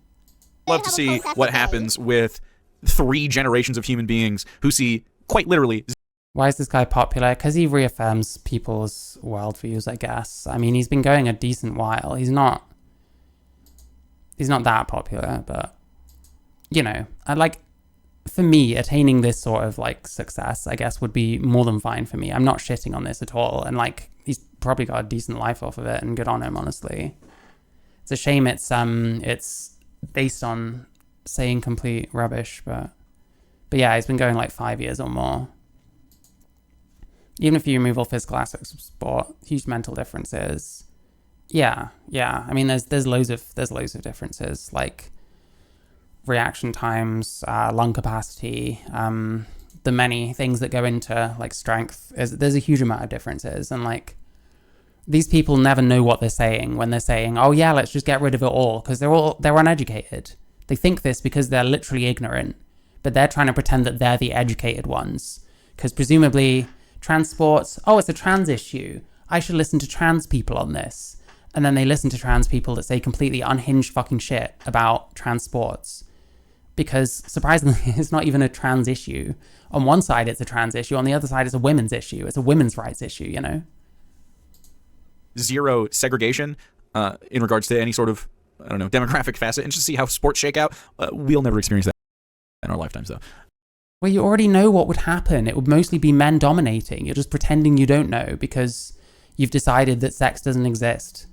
love to see what happens with 3 generations of human beings who see quite literally. Why is this guy popular? Because he reaffirms people's worldviews, I guess. I mean, he's been going a decent while. He's not that popular, but you know, for me, attaining this sort of like success, I guess, would be more than fine for me. I'm not shitting on this at all, and like, he's probably got a decent life off of it, and good on him, honestly. It's a shame it's based on saying complete rubbish, but yeah, he's been going like 5 years or more. Even if you remove all physical aspects of sport, huge mental differences. Yeah. I mean, there's loads of differences, like reaction times, lung capacity, the many things that go into like strength. There's a huge amount of differences, and like these people never know what they're saying when they're saying, "Oh yeah, let's just get rid of it all," because they're uneducated. They think this because they're literally ignorant, but they're trying to pretend that they're the educated ones, because presumably trans sports, oh, it's a trans issue, I should listen to trans people on this. And then they listen to trans people that say completely unhinged fucking shit about trans sports. Because surprisingly, it's not even a trans issue. On one side, it's a trans issue. On the other side, it's a women's issue. It's a women's rights issue, you know? Zero segregation in regards to any sort of, I don't know, demographic facet, and just see how sports shake out. We'll never experience that in our lifetimes, though. Well, you already know what would happen. It would mostly be men dominating. You're just pretending you don't know because you've decided that sex doesn't exist.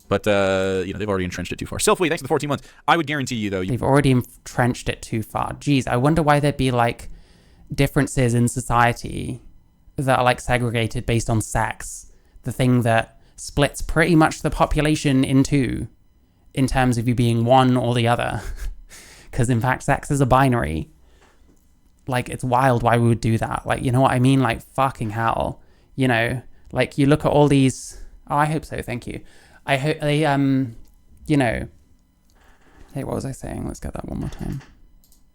But, they've already entrenched it too far. Sylphly, thanks for the 14 months. I would guarantee you, though. They've already entrenched it too far. Geez, I wonder why there'd be, like, differences in society that are, like, segregated based on sex. The thing that splits pretty much the population in two in terms of you being one or the other. Because, in fact, sex is a binary. Like, it's wild why we would do that. Like, you know what I mean? Like, fucking hell. You know? Like, you look at all these... Oh, I hope so. Thank you. I hope they, you know... Hey, what was I saying? Let's get that one more time.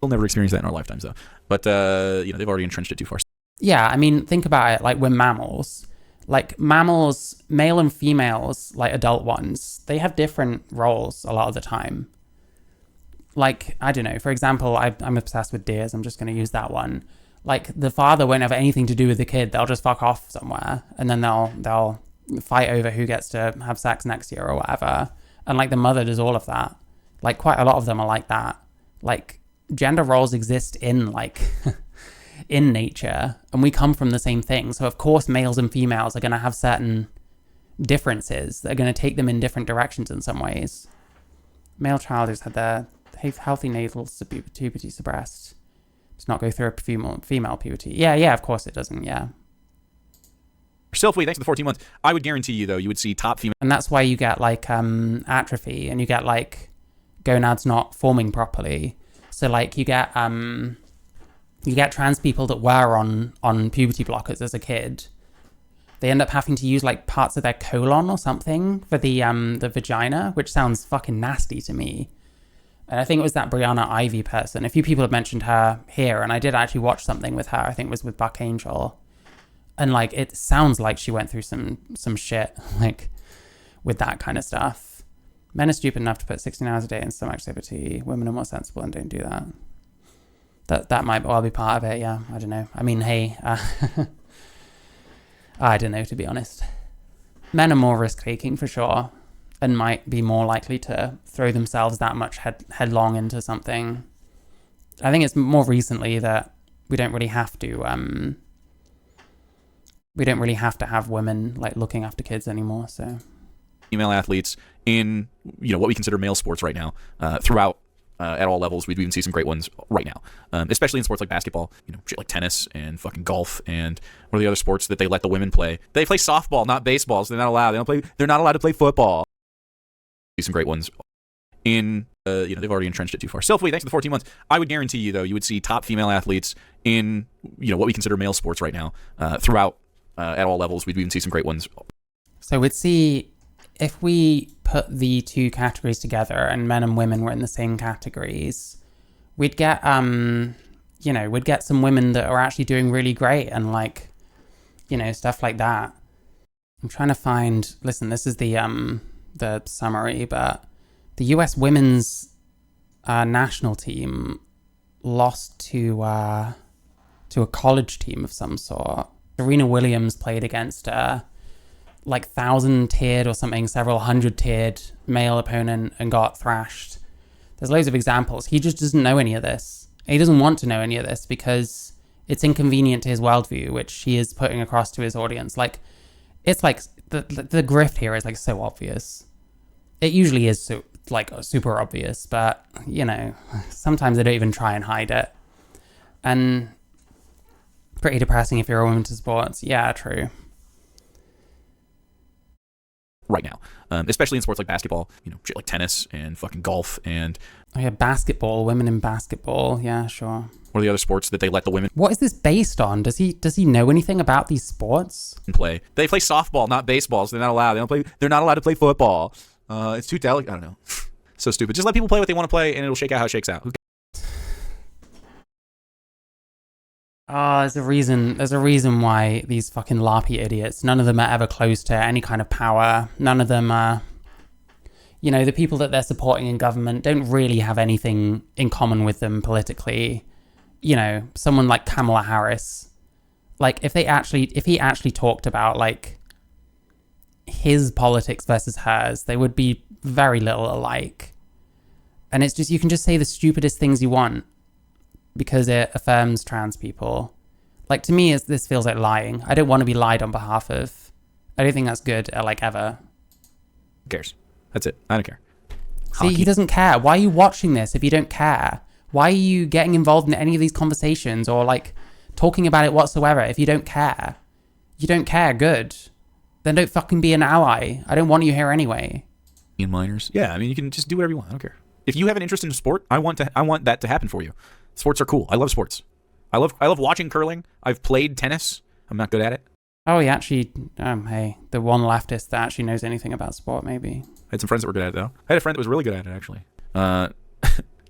We'll never experience that in our lifetimes, though. But, they've already entrenched it too far. Yeah, I mean, think about it. Like, we're mammals. Like, mammals, male and females, like adult ones, they have different roles a lot of the time. Like, I don't know, for example, I'm obsessed with deers. I'm just going to use that one. Like, the father won't have anything to do with the kid. They'll just fuck off somewhere. And then they'll fight over who gets to have sex next year or whatever. And, like, the mother does all of that. Like, quite a lot of them are like that. Like, gender roles exist in, like, in nature. And we come from the same thing. So, of course, males and females are going to have certain differences that are going to take them in different directions in some ways. Male child who's had their healthy nasal puberty suppressed does not go through a female puberty. Yeah, of course it doesn't, yeah. Sylphly, thanks for the 14 months. I would guarantee you, though, you would see top female... And that's why you get, like, atrophy, and you get, like, gonads not forming properly. So, like, you get trans people that were on puberty blockers as a kid. They end up having to use, like, parts of their colon or something for the vagina, which sounds fucking nasty to me. And I think it was that Brianna Ivy person. A few people have mentioned her here, and I did actually watch something with her. I think it was with Buck Angel. And, like, it sounds like she went through some shit, like, with that kind of stuff. Men are stupid enough to put 16 hours a day in some activity. Women are more sensible and don't do that. That might well be part of it, yeah. I don't know. I mean, hey, I don't know, to be honest. Men are more risk-taking, for sure, and might be more likely to throw themselves that much headlong into something. I think it's more recently that we don't really have to have women, like, looking after kids anymore, so... Female athletes in, what we consider male sports right now, throughout, at all levels. We even see some great ones right now, especially in sports like basketball, shit like tennis and fucking golf, and what are the other sports that they let the women play? They play softball, not baseball, so they're not allowed. They're not allowed to play football. Some great ones in, they've already entrenched it too far. Sylphly, thanks for the 14 months. I would guarantee you, though, you would see top female athletes in, what we consider male sports right now, throughout, at all levels. We'd even see some great ones. So we'd see, if we put the two categories together and men and women were in the same categories, we'd get, you know, we'd get some women that are actually doing really great and like, you know, stuff like that. I'm trying to find, listen, this is the summary, but the US women's national team lost to a college team of some sort. Serena Williams played against like 1,000-tiered or something, several hundred-tiered male opponent and got thrashed. There's loads of examples. He just doesn't know any of this. He doesn't want to know any of this because it's inconvenient to his worldview, which he is putting across to his audience. Like, it's like the grift here is like so obvious. It usually is so like super obvious, but you know, sometimes they don't even try and hide it. And pretty depressing if you're a woman to sports. Yeah, true. Right now, especially in sports like basketball, you know, shit like tennis and fucking golf and... Oh yeah, basketball, women in basketball. Yeah, sure. What are the other sports that they let the women... What is this based on? Does he know anything about these sports? ...play? They play softball, not baseball, so they're not allowed. They're not allowed to play football. It's too delicate. I don't know. So stupid. Just let people play what they want to play, and it'll shake out how it shakes out. There's a reason why these fucking larpy idiots, none of them are ever close to any kind of power. None of them are, you know, the people that they're supporting in government don't really have anything in common with them politically. You know, someone like Kamala Harris, like if he actually talked about like his politics versus hers, they would be very little alike. And it's just, you can just say the stupidest things you want because it affirms trans people. Like, to me, this feels like lying. I don't want to be lied on behalf of. I don't think that's good, like, ever. Who cares? That's it. I don't care. See, he doesn't care. Why are you watching this if you don't care? Why are you getting involved in any of these conversations or, like, talking about it whatsoever if you don't care? You don't care, good. Then don't fucking be an ally. I don't want you here anyway. In minors? Yeah, I mean, you can just do whatever you want. I don't care. If you have an interest in sport, I want that to happen for you. Sports are cool. I love sports. I love watching curling. I've played tennis. I'm not good at it. Oh, he actually, hey, the one leftist that actually knows anything about sport, maybe. I had some friends that were good at it, though. I had a friend that was really good at it, actually.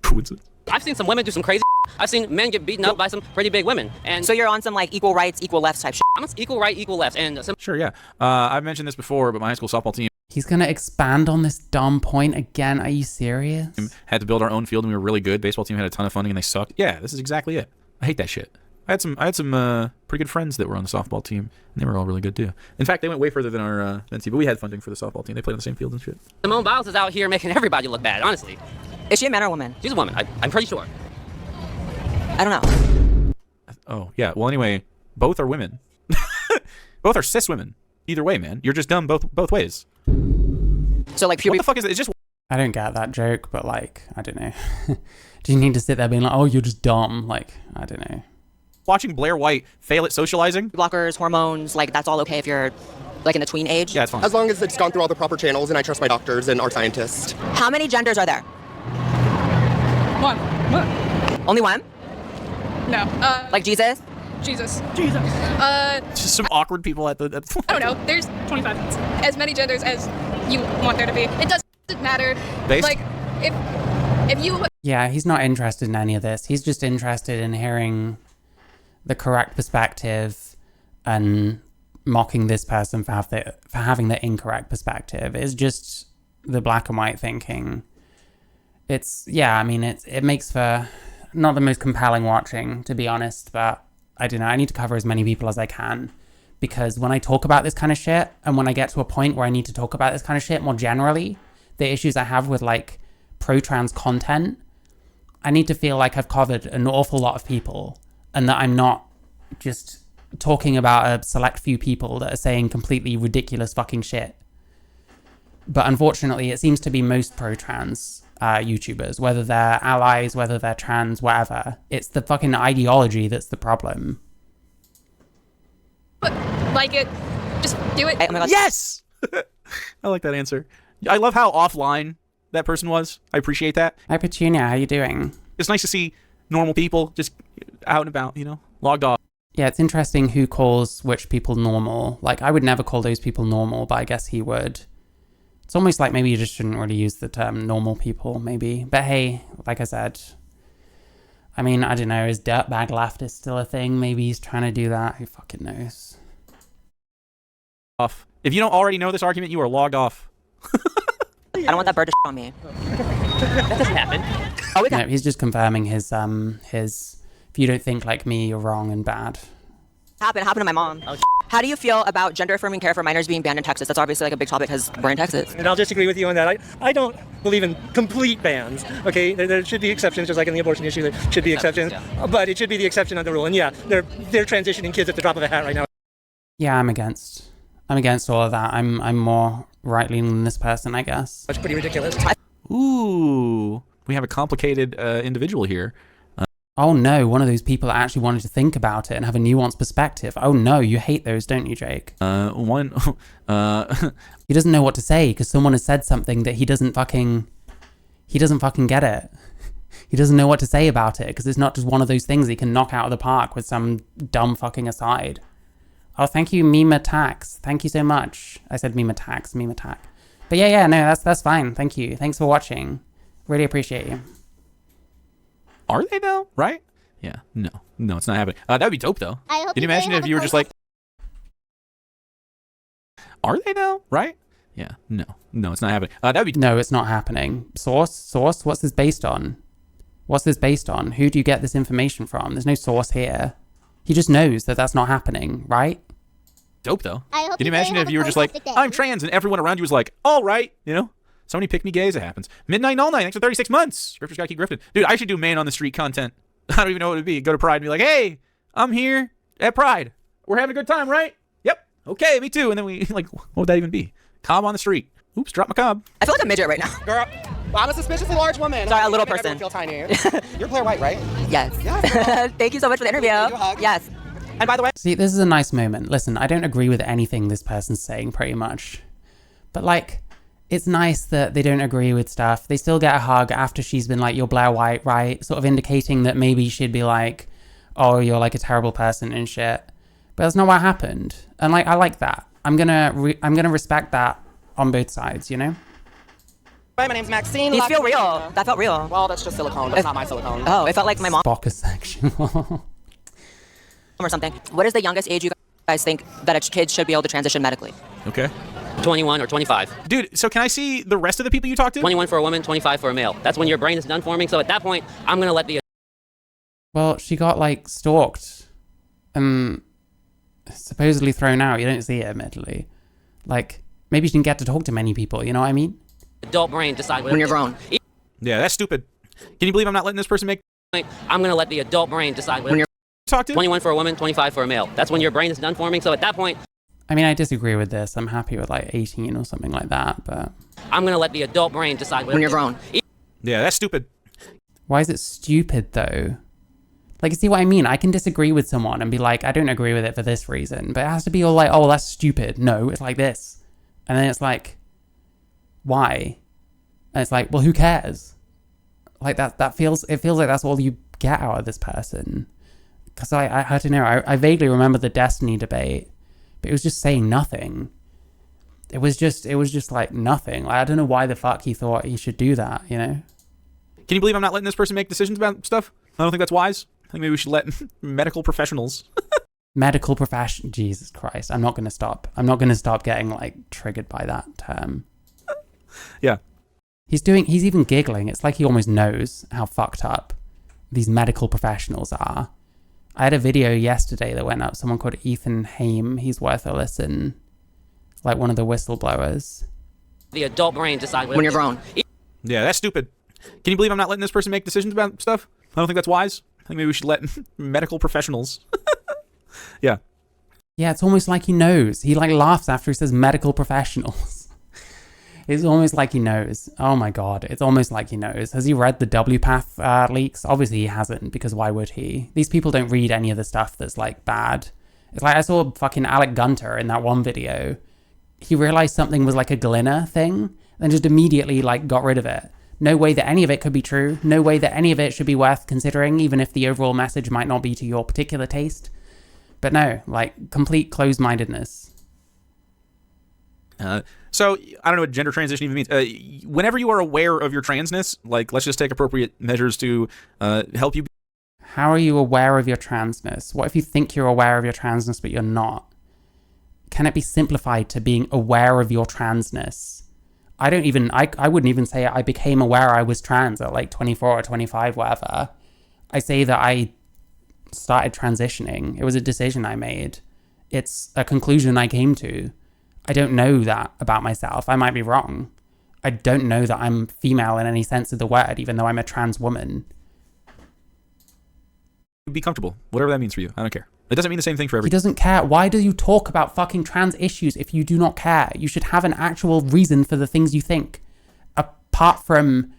Coincidence? I've seen some women do some crazy I've seen men get beaten up by some pretty big women. And so you're on some like equal rights, equal lefts type shit. I'm on equal right, equal left. And Sure, yeah. I've mentioned this before, but my high school softball team... He's going to expand on this dumb point again. Are you serious? Had to build our own field and we were really good. Baseball team had a ton of funding and they sucked. Yeah, this is exactly it. I hate that shit. I had some pretty good friends that were on the softball team, and they were all really good too. In fact, they went way further than our men's team, but we had funding for the softball team. They played on the same field and shit. Simone Biles is out here making everybody look bad, honestly. Is she a man or a woman? She's a woman. I'm pretty sure. I don't know. Oh, yeah. Well, anyway, both are women. Both are cis women. Either way, man. You're just dumb both ways. So, like, what the fuck is it? It's just... I don't get that joke, but, like, I don't know. Do you need to sit there being like, oh, you're just dumb? Like, I don't know. Watching Blair White fail at socializing? Blockers, hormones, like, that's all okay if you're, like, in the tween age? Yeah, it's fine. As long as it's gone through all the proper channels and I trust my doctors and our scientists. How many genders are there? One. What? Only one? No. Like Jesus? Jesus. Just some awkward people at the... I don't know. There's 25. As many genders as you want there to be. It doesn't matter. Based? Like, if you... Yeah, he's not interested in any of this. He's just interested in hearing the correct perspective and mocking this person for having the incorrect perspective. It's just the black and white thinking. It's, yeah, I mean, it makes for not the most compelling watching, to be honest, but I don't know. I need to cover as many people as I can because when I talk about this kind of shit and when I get to a point where I need to talk about this kind of shit more generally, the issues I have with like pro-trans content, I need to feel like I've covered an awful lot of people and that I'm not just talking about a select few people that are saying completely ridiculous fucking shit. But unfortunately, it seems to be most pro-trans YouTubers, whether they're allies, whether they're trans, whatever. It's the fucking ideology that's the problem. Like it, just do it. Oh my God. Yes! I like that answer. I love how offline that person was. I appreciate that. Hi, Petunia. How you doing? It's nice to see normal people just out and about, you know, logged off. Yeah, it's interesting who calls which people normal. Like, I would never call those people normal, but I guess he would. It's almost like maybe you just shouldn't really use the term normal people, maybe. But hey, like I said, I mean, I don't know, is dirtbag laughter still a thing? Maybe he's trying to do that. Who fucking knows? Off. If you don't already know this argument, you are logged off. I don't want that bird to on me. That doesn't happen. Oh, we got No, he's just confirming his, if you don't think like me, you're wrong and bad. happened to my mom. Oh, How do you feel about gender-affirming care for minors being banned in Texas? That's obviously like a big topic because we're in Texas. And I'll disagree with you on that. I don't believe in complete bans, okay? There should be exceptions, just like in the abortion issue, there should be exceptions. But it should be the exception of the rule. And yeah, they're transitioning kids at the drop of a hat right now. Yeah, I'm against all of that. I'm more right-leaning than this person, I guess. That's pretty ridiculous. Ooh, we have a complicated individual here. Oh no, one of those people that actually wanted to think about it and have a nuanced perspective. Oh no, you hate those, don't you, Jake? He doesn't know what to say because someone has said something that he doesn't fucking get it. He doesn't know what to say about it because it's not just one of those things he can knock out of the park with some dumb fucking aside. Oh, thank you, Meme Attacks. Thank you so much. I said Meme Attacks, Meme Attack. But yeah, no, that's fine. Thank you. Thanks for watching. Really appreciate you. Are they though? Right? Yeah. No, it's not happening. That would be dope though. Can you imagine if you were just like, are they though? Right? Yeah. No, it's not happening. That would be. No, it's not happening. Source. What's this based on? What's this based on? Who do you get this information from? There's no source here. He just knows that that's not happening, right? Dope though. Can you imagine if you were just like, I'm trans, and everyone around you was like, all right, you know? So many pick-me gays, it happens. Midnight and All Night, thanks for 36 months. Grifter's gotta keep grifting. Dude, I should do man on the street content. I don't even know what it would be. Go to Pride and be like, hey, I'm here at Pride. We're having a good time, right? Yep. Okay, me too. And then we, like, what would that even be? Cobb on the street. Oops, drop my cob. I feel like a midget right now. Girl, I'm a suspiciously large woman. Sorry, a little Make person. everyone feel tiny. You're Blair White, right? Yes. Yeah. Thank you so much for the interview. Can you hug? Yes. And by the way, See, this is a nice moment. Listen, I don't agree with anything this person's saying, pretty much. But, like, it's nice that they don't agree with stuff. They still get a hug after she's been like, you're Blair White, right? Sort of indicating that maybe she'd be like, oh, you're like a terrible person and shit. But that's not what happened. And, like, I like that. I'm gonna respect that on both sides, you know? my name's Maxine. These feel real. That felt real. Well, that's just silicone. That's not my silicone. Oh, it felt like my mom Spock-sexual. or something. What is the youngest age you guys think that a kid should be able to transition medically? Okay. 21 or 25. Dude, so can I see the rest of the people you talked to? 21 for a woman, 25 for a male. That's when your brain is done forming. So at that point, I'm going to let the Well, she got, like, stalked and supposedly thrown out. You don't see it, admittedly. Like, maybe she didn't get to talk to many people, you know what I mean? adult brain decide When you're grown. Yeah, that's stupid. Can you believe I'm not letting this person make... I'm going to let the adult brain decide When you're talk to? 21 for a woman, 25 for a male. That's when your brain is done forming. So at that point, I mean, I disagree with this. I'm happy with, like, 18 or something like that, but... I'm going to let the adult brain decide when you're grown. Yeah, that's stupid. Why is it stupid, though? Like, you see what I mean? I can disagree with someone and be like, I don't agree with it for this reason, but it has to be all like, oh, that's stupid. No, it's like this. And then it's like, why? And it's like, well, who cares? Like, it feels like that's all you get out of this person. Because I don't know, I vaguely remember the Destiny debate, but it was just saying nothing. It was just like nothing. Like, I don't know why the fuck he thought he should do that, you know? Can you believe I'm not letting this person make decisions about stuff? I don't think that's wise. I think maybe we should let medical professionals. Medical profession. Jesus Christ. I'm not going to stop. I'm not going to stop getting, like, triggered by that term. Yeah. He's even giggling. It's like he almost knows how fucked up these medical professionals are. I had a video yesterday that went up. Someone called Ethan Haim. He's worth a listen. Like one of the whistleblowers. the adult brain decide when you're grown. Yeah, that's stupid. Can you believe I'm not letting this person make decisions about stuff? I don't think that's wise. I think maybe we should let medical professionals. Yeah. Yeah, it's almost like he knows. He like laughs after he says medical professionals. It's almost like he knows. Oh my god, it's almost like he knows. Has he read the WPATH leaks? Obviously he hasn't, because why would he? These people don't read any of the stuff that's like bad. It's like I saw fucking Alec Gunter in that one video. He realized something was like a glimmer thing, and just immediately like got rid of it. No way that any of it could be true. No way that any of it should be worth considering, even if the overall message might not be to your particular taste. But no, like complete closed-mindedness. So I don't know what gender transition even means. Whenever you are aware of your transness, like let's just take appropriate measures to help you How are you aware of your transness? What if you think you're aware of your transness, but you're not? Can it be simplified to being aware of your transness? I wouldn't even say I became aware I was trans at like 24 or 25, whatever. I say that I started transitioning. It was a decision I made. It's a conclusion I came to. I don't know that about myself. I might be wrong. I don't know that I'm female in any sense of the word, even though I'm a trans woman. Be comfortable, whatever that means for you. I don't care. It doesn't mean the same thing for He everyone. doesn't care. Why do you talk about fucking trans issues if you do not care? You should have an actual reason for the things you think. Apart from,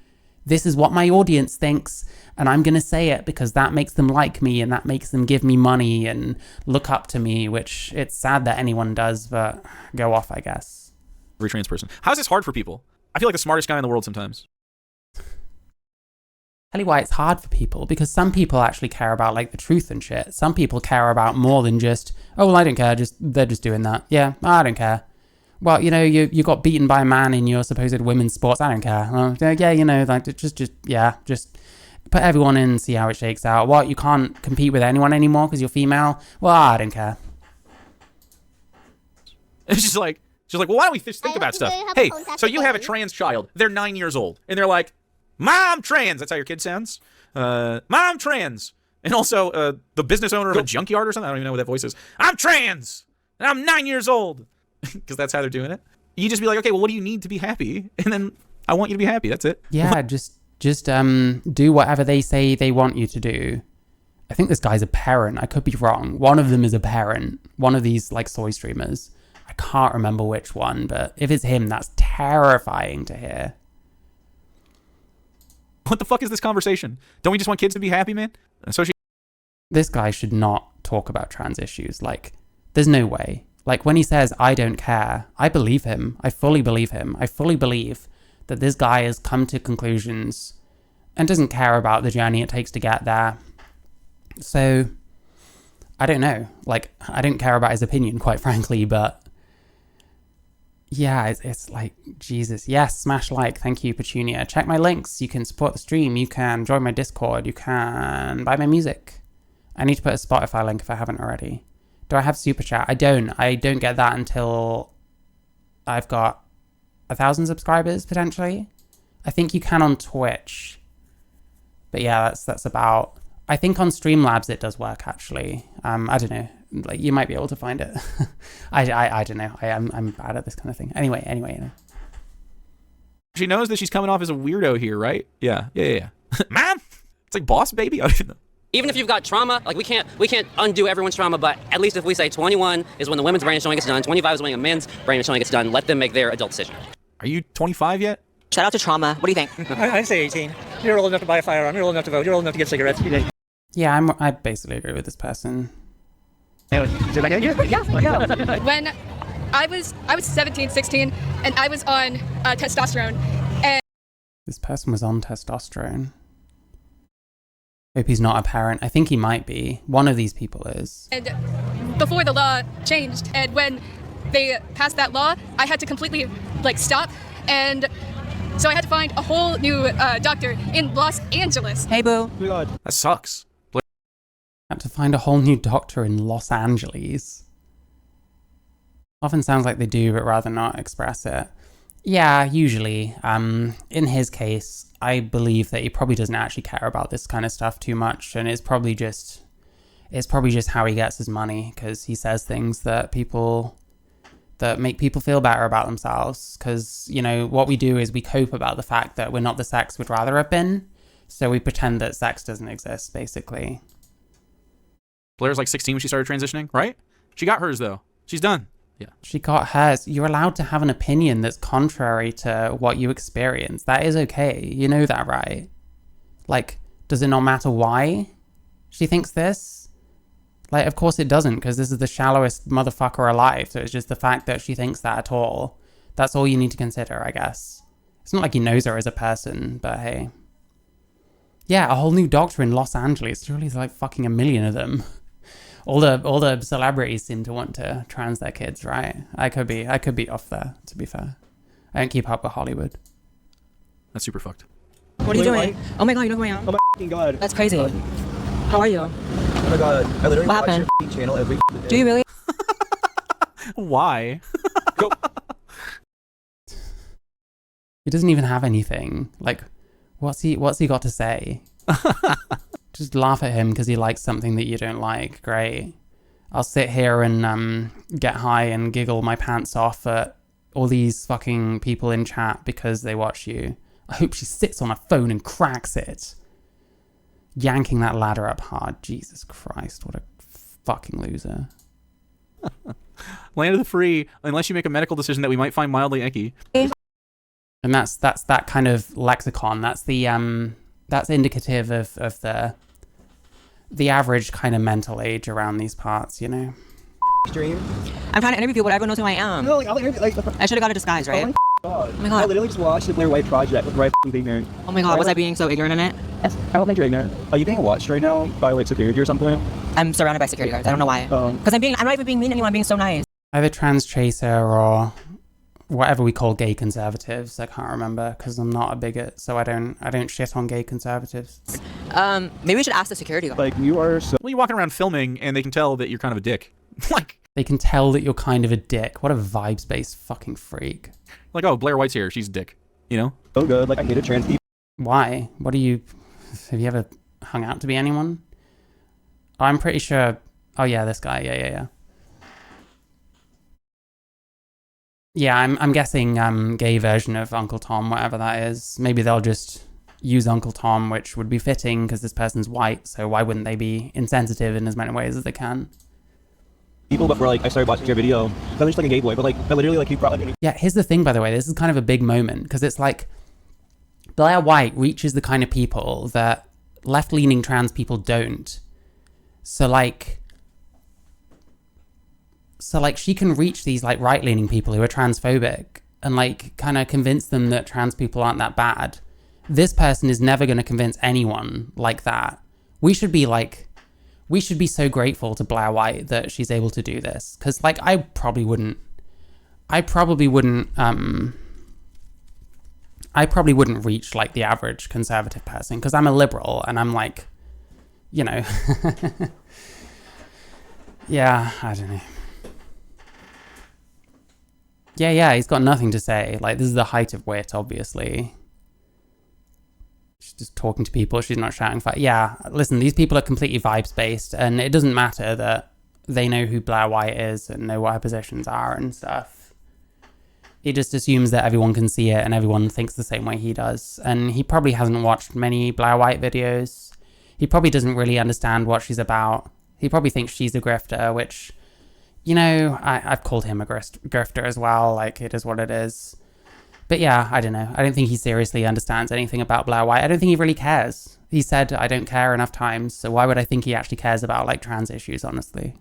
this is what my audience thinks, and I'm going to say it because that makes them like me, and that makes them give me money and look up to me, which it's sad that anyone does, but go off, I guess. Every trans person. How is this hard for people? I feel like the smartest guy in the world sometimes. Tell you why it's hard for people, because some people actually care about like the truth and shit. Some people care about more than just, oh well, I don't care, they're just doing that. Yeah, I don't care. Well, you know, you got beaten by a man in your supposed women's sports. I don't care. Yeah, you know, like just put everyone in and see how it shakes out. What, you can't compete with anyone anymore because you're female? Well, I don't care. It's just like, well, why don't we just think about stuff? Hey, so you have a trans child. They're 9 years old, and they're like, Mom, trans. That's how your kid sounds. Mom, trans. And also the business owner of a junkyard or something. I don't even know what that voice is. I'm trans, and I'm 9 years old. Because that's how they're doing it. You just be like, okay, well, what do you need to be happy? And then I want you to be happy. That's it. Yeah, just do whatever they say they want you to do. I think this guy's a parent. I could be wrong. One of them is a parent. One of these like soy streamers. I can't remember which one, but if it's him, that's terrifying to hear. What the fuck is this conversation? Don't we just want kids to be happy, man? This guy should not talk about trans issues. Like, there's no way. Like, when he says, I don't care, I believe him. I fully believe him. I fully believe that this guy has come to conclusions and doesn't care about the journey it takes to get there. So, I don't know. Like, I don't care about his opinion, quite frankly, but yeah, it's like, Jesus. Yes, smash like. Thank you, Petunia. Check my links. You can support the stream. You can join my Discord. You can buy my music. I need to put a Spotify link if I haven't already. Do I have Super Chat? I don't get that until I've got 1,000 subscribers, potentially. I think you can on Twitch. But yeah, that's about... I think on Streamlabs it does work, actually. I don't know. Like, you might be able to find it. I don't know. I'm bad at this kind of thing. Anyway, you know. She knows that she's coming off as a weirdo here, right? Yeah. Mom! It's like boss baby. I don't even know. Even if you've got trauma, like we can't undo everyone's trauma, but at least if we say 21 is when the women's brain showing gets done, 25 is when a man's brain showing gets done, let them make their adult decision. Are you 25 yet? Shout out to trauma. What do you think? I say 18. You're old enough to buy a firearm. You're old enough to vote. You're old enough to get cigarettes. Yeah, I basically agree with this person. When I was 17, 16, and I was on testosterone, and this person was on testosterone. Hope he's not a parent. I think he might be. One of these people is. And before the law changed, and when they passed that law, I had to completely stop, and so I had to find a whole new doctor in Los Angeles. Hey, boo. That sucks. Had to find a whole new doctor in Los Angeles. Often sounds like they do, but rather not express it. Yeah, usually. In his case, I believe that he probably doesn't actually care about this kind of stuff too much, and it's probably just how he gets his money, because he says things that make people feel better about themselves. Because, you know, what we do is we cope about the fact that we're not the sex we'd rather have been, so we pretend that sex doesn't exist, basically. Blair's like 16 when she started transitioning, right? She got hers, though. She's done. Yeah. She got hers. You're allowed to have an opinion that's contrary to what you experience. That is okay. You know that, right? Like, does it not matter why she thinks this? Like, of course it doesn't, because this is the shallowest motherfucker alive. So it's just the fact that she thinks that at all. That's all you need to consider, I guess. It's not like he knows her as a person, but hey. Yeah, a whole new doctor in Los Angeles. Surely there's like fucking a million of them. All the celebrities seem to want to trans their kids, right? I could be off there, to be fair. I don't keep up with Hollywood. That's super fucked. What are you doing? Oh my god, you look going out. Oh my god. That's crazy. How are you? Oh my god, I literally What watch happened? your channel every day. Do you really? Why? Go. He doesn't even have anything. Like, what's he got to say? Just laugh at him because he likes something that you don't like. Great. I'll sit here and get high and giggle my pants off at all these fucking people in chat because they watch you. I hope she sits on her phone and cracks it. Yanking that ladder up hard. Jesus Christ, what a fucking loser. Land of the free, unless you make a medical decision that we might find mildly icky. And that's that kind of lexicon. That's the that's indicative of the average kind of mental age around these parts, you know. Stream. I'm trying to interview people, but everyone knows who I am. No, like, I'll interview, like, I should have got a disguise, right? God. Oh my god. I literally just watched the Blair White Project with Right being ignorant. Oh my god, was I being so ignorant in it? Yes. I don't think you're ignorant. Are you being watched right now by like security or something? I'm surrounded by security guards. I don't know why. Because I'm not even being mean to anyone. I'm being so nice. Either trans chaser or whatever we call gay conservatives. I can't remember because I'm not a bigot, so I don't shit on gay conservatives. Maybe we should ask the security guard. Like, you are so... Well, you're walking around filming and they can tell that you're kind of a dick. Like, they can tell that you're kind of a dick. What a vibes-based fucking freak. like, oh, Blair White's here. She's a dick. You know? So good. Like, I hated trans people. Why? What do you... Have you ever hung out to be anyone? I'm pretty sure... Oh yeah, this guy. Yeah. Yeah, I'm guessing gay version of Uncle Tom, whatever that is. Maybe they'll just use Uncle Tom, which would be fitting because this person's white, so why wouldn't they be insensitive in as many ways as they can? People before, like, I started watching your video. I was just like a gay boy, but like, I literally, like, you probably... Yeah, here's the thing, by the way. This is kind of a big moment because it's like Blair White reaches the kind of people that left-leaning trans people don't. So like she can reach these like right-leaning people who are transphobic and like kind of convince them that trans people aren't that bad. This person is never going to convince anyone like that. We should be so grateful to Blair White that she's able to do this. Because like I probably wouldn't reach like the average conservative person because I'm a liberal and I'm like, you know, yeah, I don't know. Yeah, he's got nothing to say. Like, this is the height of wit, obviously. She's just talking to people. She's not shouting fire. Yeah, listen, these people are completely vibes-based, and it doesn't matter that they know who Blair White is and know what her positions are and stuff. He just assumes that everyone can see it and everyone thinks the same way he does. And he probably hasn't watched many Blair White videos. He probably doesn't really understand what she's about. He probably thinks she's a grifter, which... You know, I've called him a grifter as well, like, it is what it is. But yeah, I don't know. I don't think he seriously understands anything about Blair White. I don't think he really cares. He said, I don't care enough times, so why would I think he actually cares about, like, trans issues, honestly?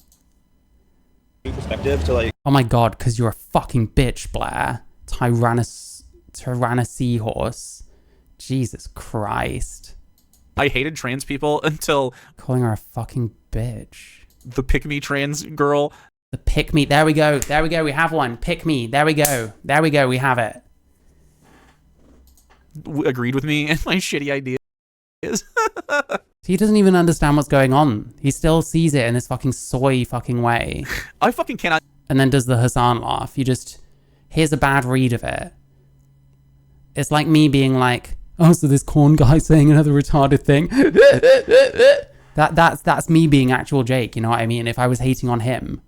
Perspective to, like... Oh my god, because you're a fucking bitch, Blair. Tyranna seahorse. Jesus Christ. I hated trans people until... Calling her a fucking bitch. The pick-me trans girl... The pick me. There we go. We have one. Pick me. There we go. We have it. Agreed with me and my shitty ideas. He doesn't even understand what's going on. He still sees it in this fucking soy fucking way. I fucking cannot. And then does the Hassan laugh. You just, here's a bad read of it. It's like me being like, oh, so this corn guy saying another retarded thing. That's me being actual Jake. You know what I mean? If I was hating on him.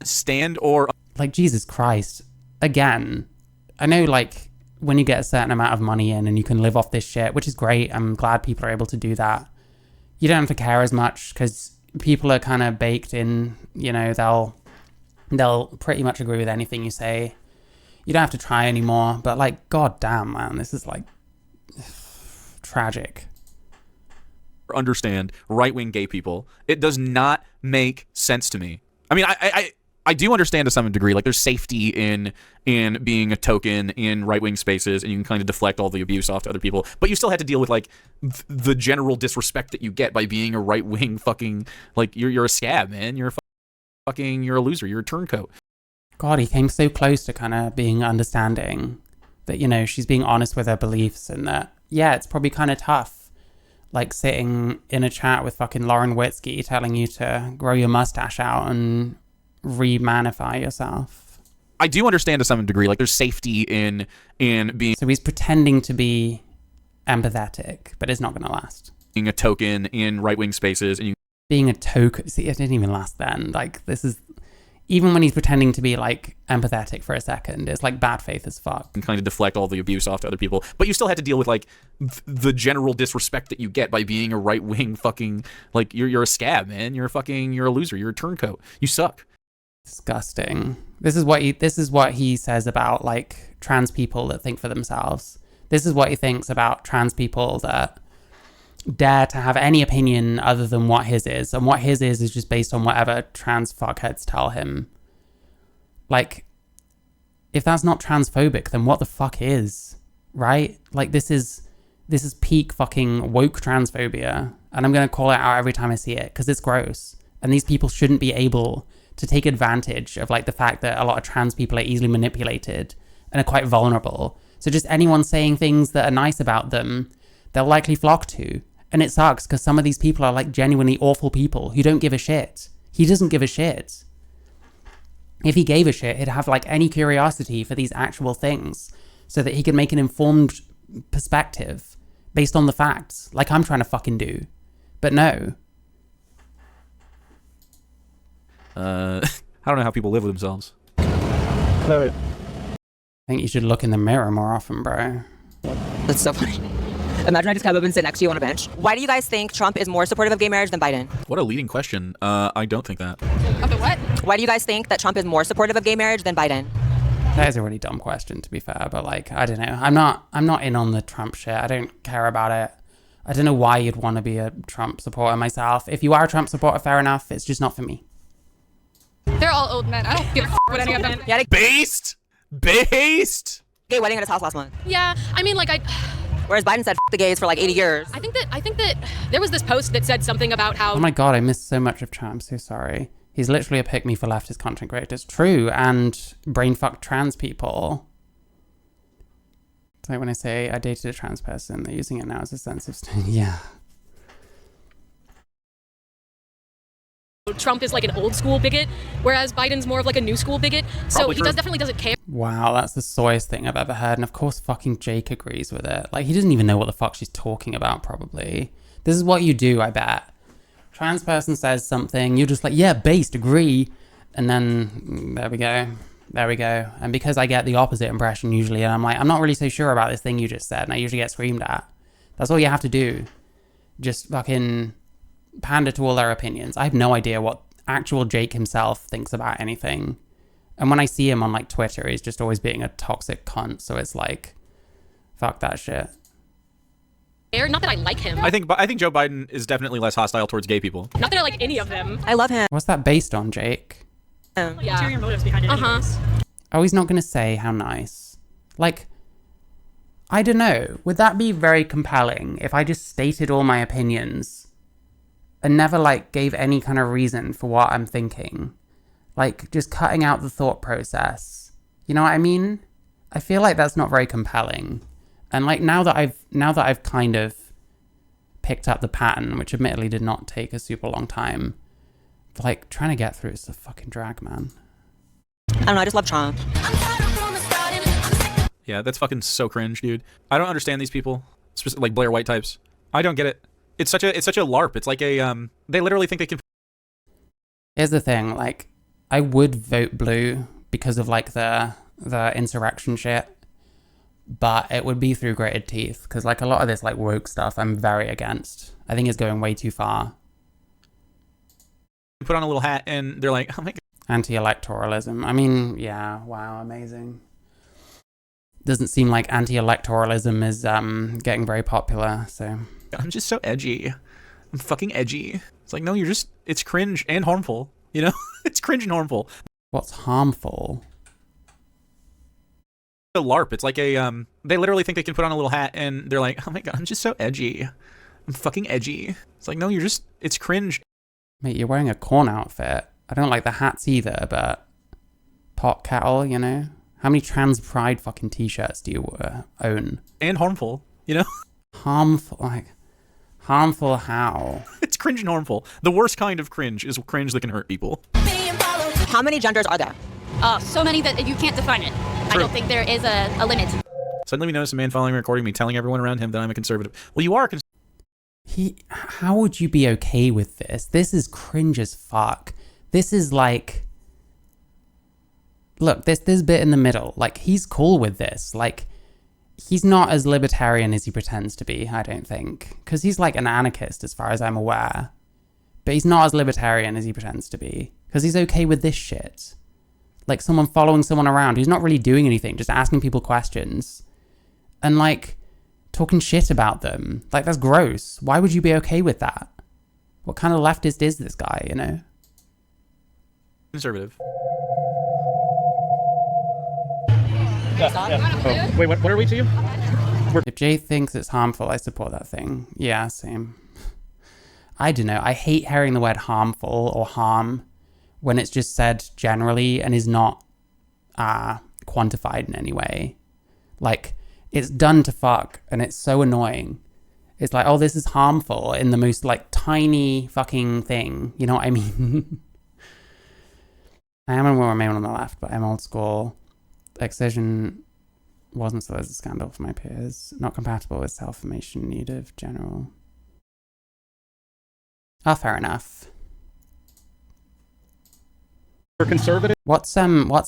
Stand or... Like, Jesus Christ. Again, I know, like, when you get a certain amount of money in and you can live off this shit, which is great. I'm glad people are able to do that. You don't have to care as much because people are kind of baked in, you know, they'll pretty much agree with anything you say. You don't have to try anymore. But, like, god damn, man, this is, like, tragic. Understand right-wing gay people. It does not make sense to me. I mean, I do understand to some degree, like there's safety in being a token in right-wing spaces and you can kind of deflect all the abuse off to other people, but you still had to deal with like the general disrespect that you get by being a right-wing fucking, like you're a scab, man. You're a loser. You're a turncoat. God, he came so close to kind of being understanding that, you know, she's being honest with her beliefs and that, yeah, it's probably kind of tough. like sitting in a chat with fucking Lauren Witzke telling you to grow your mustache out and remanify yourself. I do understand to some degree, like there's safety in being. So he's pretending to be empathetic, but it's not going to last. Being a token in right-wing spaces, and being a token. See, it didn't even last then. Like, this is, even when he's pretending to be like empathetic for a second, it's like bad faith as fuck. And kind of deflect all the abuse off to other people, but you still had to deal with like the general disrespect that you get by being a right-wing fucking, like, you're a scab, man. You're a loser. You're a turncoat. You suck. Disgusting. This is what he says about like trans people that think for themselves. This is what he thinks about trans people that dare to have any opinion other than what his is, and what his is just based on whatever trans fuckheads tell him. Like, if that's not transphobic, then what the fuck is, right? Like, this is peak fucking woke transphobia, and I'm gonna call it out every time I see it because it's gross, and these people shouldn't be able to take advantage of like the fact that a lot of trans people are easily manipulated and are quite vulnerable. So just anyone saying things that are nice about them, they'll likely flock to. And it sucks because some of these people are like genuinely awful people who don't give a shit. He doesn't give a shit. If he gave a shit, he'd have like any curiosity for these actual things so that he could make an informed perspective based on the facts, like I'm trying to fucking do. But no. I don't know how people live with themselves. I think you should look in the mirror more often, bro. That's so funny. Imagine I just come up and sit next to you on a bench. Why do you guys think Trump is more supportive of gay marriage than Biden? What a leading question. I don't think that. Of the what? Why do you guys think that Trump is more supportive of gay marriage than Biden? That is a really dumb question, to be fair, but like, I don't know. I'm not in on the Trump shit. I don't care about it. I don't know why you'd want to be a Trump supporter myself. If you are a Trump supporter, fair enough. It's just not for me. They're all old men. I don't give a what any of them. Yeah, Based. Gay wedding at his house last month. Yeah, I mean, like, Whereas Biden said the gays for like 80 years. I think that there was this post that said something about how. Oh my god, I missed so much of Trump. I'm so sorry. He's literally a pick-me for leftist content creators. True, and brain-fucked trans people. It's like when I say I dated a trans person, they're using it now as a sensitive yeah. Trump is like an old school bigot, whereas Biden's more of like a new school bigot. So he definitely doesn't care. Wow, that's the soyest thing I've ever heard. And of course fucking Jake agrees with it. Like, he doesn't even know what the fuck she's talking about, probably. This is what you do, I bet. Trans person says something, you're just like, yeah, based, agree. And then, there we go. And because I get the opposite impression usually, and I'm like, I'm not really so sure about this thing you just said, and I usually get screamed at. That's all you have to do. Just fucking pander to all their opinions. I have no idea what actual Jake himself thinks about anything. And when I see him on like Twitter, he's just always being a toxic cunt. So it's like, fuck that shit. Not that I like him. I think Joe Biden is definitely less hostile towards gay people. Not that I like any of them. I love him. What's that based on, Jake? Yeah. Ulterior motives behind it. Oh, he's not going to say how nice. Like, I don't know. Would that be very compelling if I just stated all my opinions and never like gave any kind of reason for what I'm thinking? Like, just cutting out the thought process. You know what I mean? I feel like that's not very compelling. And like, now that I've kind of picked up the pattern, which admittedly did not take a super long time, like, trying to get through is a fucking drag, man. I don't know, I just love Trump. Yeah, that's fucking so cringe, dude. I don't understand these people, like Blair White types. I don't get it. It's such a LARP. It's like a they literally think they can. Here's the thing, like, I would vote blue because of like the insurrection shit, but it would be through gritted teeth because like a lot of this like woke stuff I'm very against. I think it's going way too far. Put on a little hat and they're like, oh my god. Anti-electoralism. I mean, yeah, wow, amazing. Doesn't seem like anti-electoralism is getting very popular, so. I'm just so edgy. I'm fucking edgy. It's like, no, it's cringe and harmful, you know? It's cringe and harmful. What's harmful? A LARP. It's like a, they literally think they can put on a little hat and they're like, oh my god, I'm just so edgy. I'm fucking edgy. It's like, no, it's cringe. Mate, you're wearing a corn outfit. I don't like the hats either, but pot kettle, you know? How many trans pride fucking t-shirts do you own? And harmful, you know? Harmful, like, Harmful how? It's cringe and harmful. The worst kind of cringe is cringe that can hurt people. How many genders are there? So many that you can't define it. I don't think there is a limit. Suddenly we notice a man following and recording me, telling everyone around him that I'm a conservative. Well, you are a How would you be okay with this? This is cringe as fuck. This is like... Look, this bit in the middle, like, he's cool with this. Like, he's not as libertarian as he pretends to be, I don't think. Because he's like an anarchist as far as I'm aware. But he's not as libertarian as he pretends to be. Because he's okay with this shit. Like someone following someone around who's not really doing anything, just asking people questions. And like, talking shit about them. Like, that's gross. Why would you be okay with that? What kind of leftist is this guy, you know? conservative. Oh, wait, what are we to you? If Jay thinks it's harmful, I support that thing. Yeah, same. I don't know. I hate hearing the word harmful or harm when it's just said generally and is not quantified in any way. Like, it's done to fuck and it's so annoying. It's like, oh, this is harmful in the most like tiny fucking thing. You know what I mean? I am and will remain on the left, but I'm old school. Excision wasn't so as a scandal for my peers. Not compatible with self-formation need of general. Oh, fair enough. For conservative What's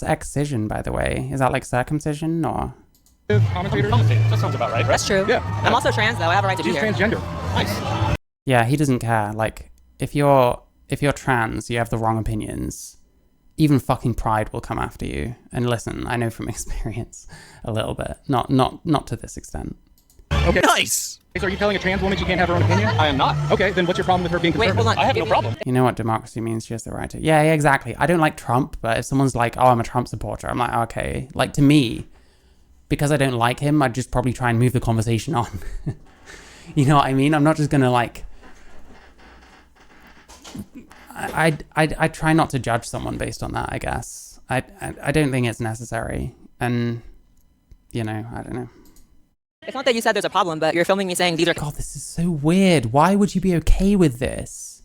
excision, by the way? Is that like circumcision or? commentators, that sounds about right. That's true. Yeah. I'm also trans though. I have a right to be He's here. transgender. Nice. Yeah, he doesn't care. Like, if you're trans, you have the wrong opinions. Even fucking Pride will come after you. And listen, I know from experience a little bit. Not to this extent. Okay. Nice! So are you telling a trans woman she can't have her own opinion? I am not. Okay, then what's your problem with her being conservative? Wait, hold on. I have no problem. You know what democracy means? She has the right to. Yeah, exactly. I don't like Trump, but if someone's like, oh, I'm a Trump supporter, I'm like, okay. Like, to me, because I don't like him, I'd just probably try and move the conversation on. You know what I mean? I'm not just gonna like... I try not to judge someone based on that, I guess. I don't think it's necessary. And, you know, I don't know. It's not that you said there's a problem, but you're filming me saying these are... God, this is so weird. Why would you be okay with this?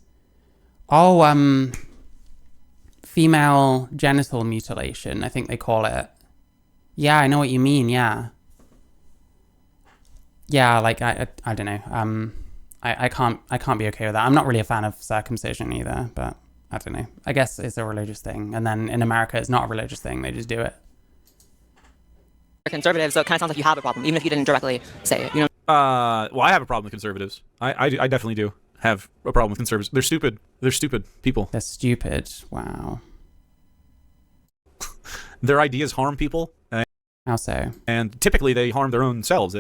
Oh, female genital mutilation, I think they call it. Yeah, I know what you mean, yeah. Yeah, like, I don't know. I can't be okay with that. I'm not really a fan of circumcision either, but I don't know. I guess it's a religious thing. And then in America, it's not a religious thing. They just do it. conservative, so it kind of sounds like you have a problem, even if you didn't directly say it, you know? Well, I have a problem with conservatives. I definitely do have a problem with conservatives. They're stupid. They're stupid people. They're stupid. Wow. Their ideas harm people. How so? And typically they harm their own selves.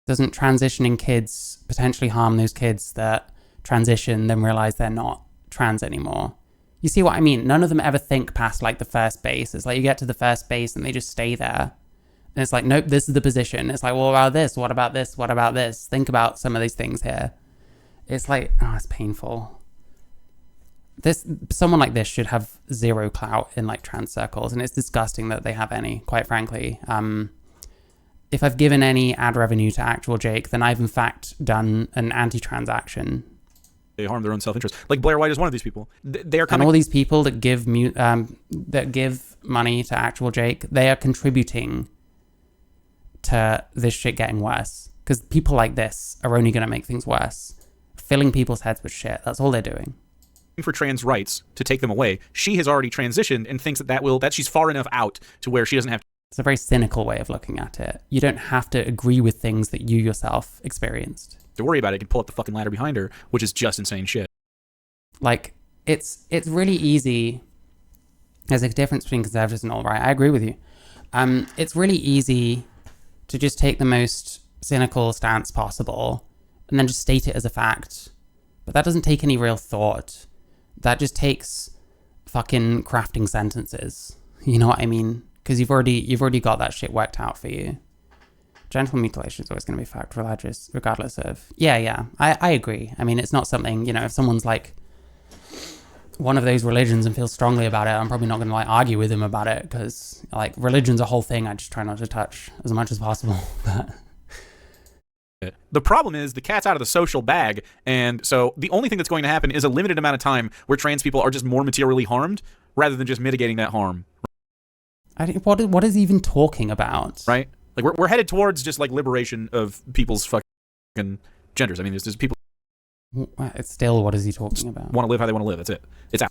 Doesn't transitioning kids potentially harm those kids that transition, then realize they're not trans anymore? You see what I mean? None of them ever think past like the first base. It's like you get to the first base and they just stay there. And it's like, nope, this is the position. It's like, well, what about this? What about this? What about this? Think about some of these things here. It's like, oh, it's painful. Someone like this should have zero clout in like trans circles, and it's disgusting that they have any, quite frankly. If I've given any ad revenue to actualjake, then I've in fact done an anti-transaction. They harm their own self-interest. Like Blair White is one of these people. They are coming. And all these people that give money to actualjake, they are contributing to this shit getting worse. Because people like this are only going to make things worse. Filling people's heads with shit. That's all they're doing. For trans rights to take them away. She has already transitioned and thinks that she's far enough out to where she doesn't have to. It's a very cynical way of looking at it. You don't have to agree with things that you yourself experienced to worry about it. You can pull up the fucking ladder behind her, which is just insane shit. Like, it's really easy. There's a difference between conservatives and all, right? I agree with you. It's really easy to just take the most cynical stance possible and then just state it as a fact. But that doesn't take any real thought. That just takes fucking crafting sentences. You know what I mean? Because you've already got that shit worked out for you. Genital mutilation is always going to be fact religious, regardless of... Yeah, I agree. I mean, it's not something, you know, if someone's like one of those religions and feels strongly about it, I'm probably not going to like argue with them about it, because like religion's a whole thing I just try not to touch as much as possible. But The problem is the cat's out of the social bag, and so the only thing that's going to happen is a limited amount of time where trans people are just more materially harmed rather than just mitigating that harm. What is he even talking about? Right? Like we're headed towards just like liberation of people's fucking genders. I mean, there's people. It's still, what is he talking about? Want to live how they want to live. That's it. It's out.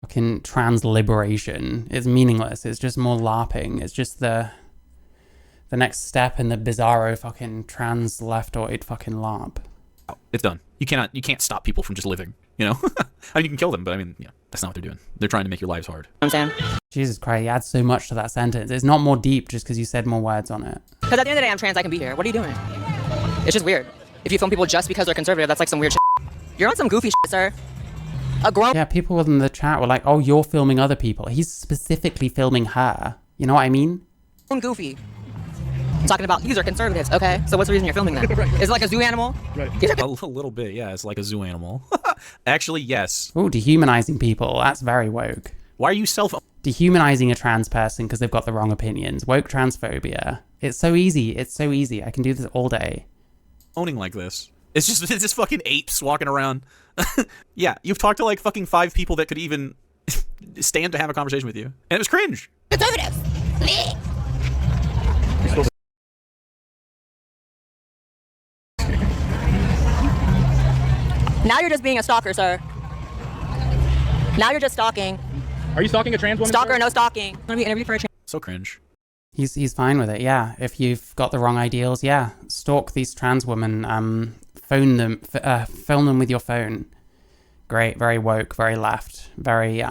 Fucking trans liberation is meaningless. It's just more LARPing. It's just the next step in the bizarro fucking trans leftoid fucking LARP. It's done. You can't stop people from just living, you know? I mean, you can kill them, but I mean, yeah, that's not what they're doing. They're trying to make your lives hard. I'm saying. Jesus Christ, you add so much to that sentence. It's not more deep just because you said more words on it. Because at the end of the day, I'm trans, I can be here. What are you doing? It's just weird. If you film people just because they're conservative, that's like some weird shit. You're on some goofy shit, sir. Yeah, people in the chat were like, oh, you're filming other people. He's specifically filming her. You know what I mean? Goofy. I'm talking about these are conservatives, okay? So what's the reason you're filming that? Right. Is it like a zoo animal? Right. A little bit, yeah. It's like a zoo animal. Actually, yes. Oh, dehumanizing people. That's very woke. Why are you dehumanizing a trans person because they've got the wrong opinions? Woke transphobia. It's so easy. It's so easy. I can do this all day. Owning like this. It's just fucking apes walking around. Yeah, you've talked to like fucking 5 people that could even stand to have a conversation with you. And it was cringe. Conservatives! Now you're just being a stalker, sir. Now you're just stalking. Are you stalking a trans woman? Stalker, no stalking. I'm gonna be interviewed for a trans. So cringe. He's fine with it, yeah. If you've got the wrong ideals, yeah. Stalk these trans women, phone them, film them with your phone. Great, very woke, very left, very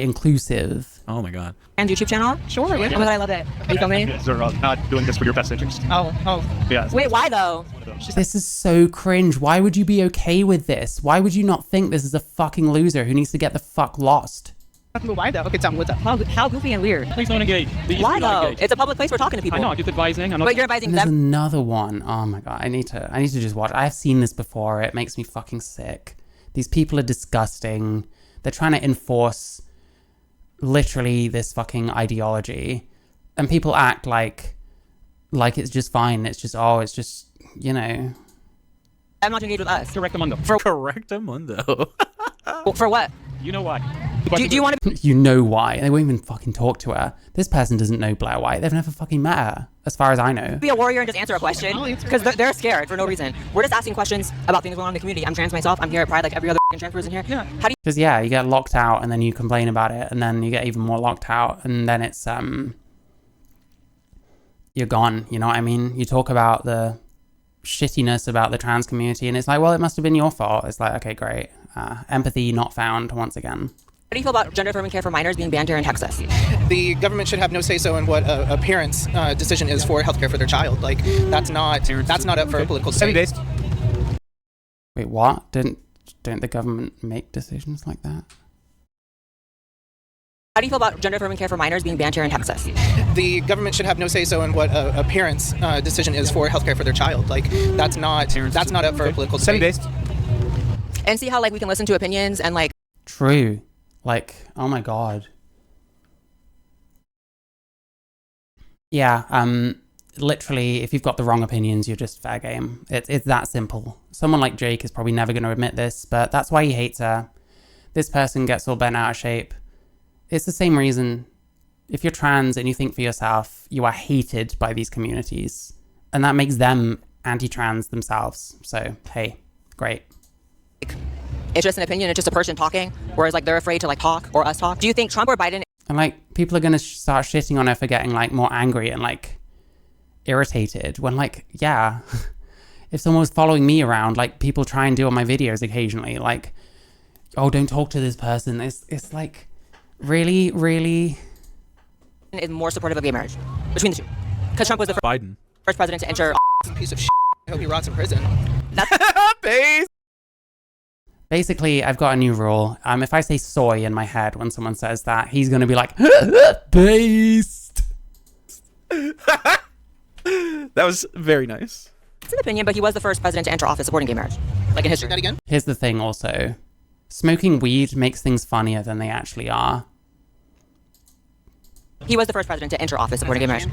inclusive. Oh my god. And YouTube channel? Sure. Oh my god, I love it. Are you filming? They're not doing this for your best interest. Oh. Yeah. Wait, why though? This is so cringe. Why would you be okay with this? Why would you not think this is a fucking loser who needs to get the fuck lost? Why though? Okay, tell me what's up. How goofy and weird. Please don't engage. Why though? It's a public place. We're talking to people. I know. I'm just advising. But you're advising There's them. another one. Oh my god. I need to just watch. I've seen this before. It makes me fucking sick. These people are disgusting. They're trying to enforce literally this fucking ideology, and people act like it's just fine. It's just you know. I'm not engaged with us. Correctamundo. For Correctamundo. For what? You know why? Do you want to? You know why? They won't even fucking talk to her. This person doesn't know Blair White. They've never fucking met her, as far as I know. Be a warrior and just answer a question because they're scared for no reason. We're just asking questions about things going on in the community. I'm trans myself. I'm here at Pride like every other trans person here. Yeah. How do you? Because yeah, you get locked out and then you complain about it, and then you get even more locked out, and then it's you're gone. You know what I mean? You talk about the shittiness about the trans community, and it's like, well, it must have been your fault. It's like, okay, great. Empathy not found once again. How do you feel about gender-affirming care for minors being banned here in Texas? The government should have no say-so in what a parent's decision is for healthcare for their child. Like, that's not up for a political debate. Wait, what? Don't the government make decisions like that? How do you feel about gender-affirming care for minors being banned here in Texas? The government should have no say-so in what a parent's decision is for healthcare for their child. Like, that's not up for a political debate. And see how like we can listen to opinions and like. True. Like, oh my god. Yeah, literally, if you've got the wrong opinions, you're just fair game. It's that simple. Someone like Jake is probably never going to admit this, but that's why he hates her. This person gets all bent out of shape. It's the same reason. If you're trans and you think for yourself, you are hated by these communities. And that makes them anti-trans themselves. So, hey, great. It's just an opinion. It's just a person talking. Whereas like they're afraid to like talk or us talk. Do you think Trump or Biden? And like people are going to start shitting on her for getting like more angry and like irritated when like, yeah, if someone was following me around, like people try and do on my videos occasionally, like, oh, don't talk to this person. It's like really is more supportive of gay marriage between the two. Because Trump was the first president to enter. Piece of shit. I hope he rots in prison. Basically, I've got a new rule. If I say soy in my head when someone says that, he's going to be like, based. That was very nice. It's an opinion, but he was the first president to enter office supporting gay marriage. Like in history. That again? Here's the thing also. Smoking weed makes things funnier than they actually are. He was the first president to enter office supporting gay marriage.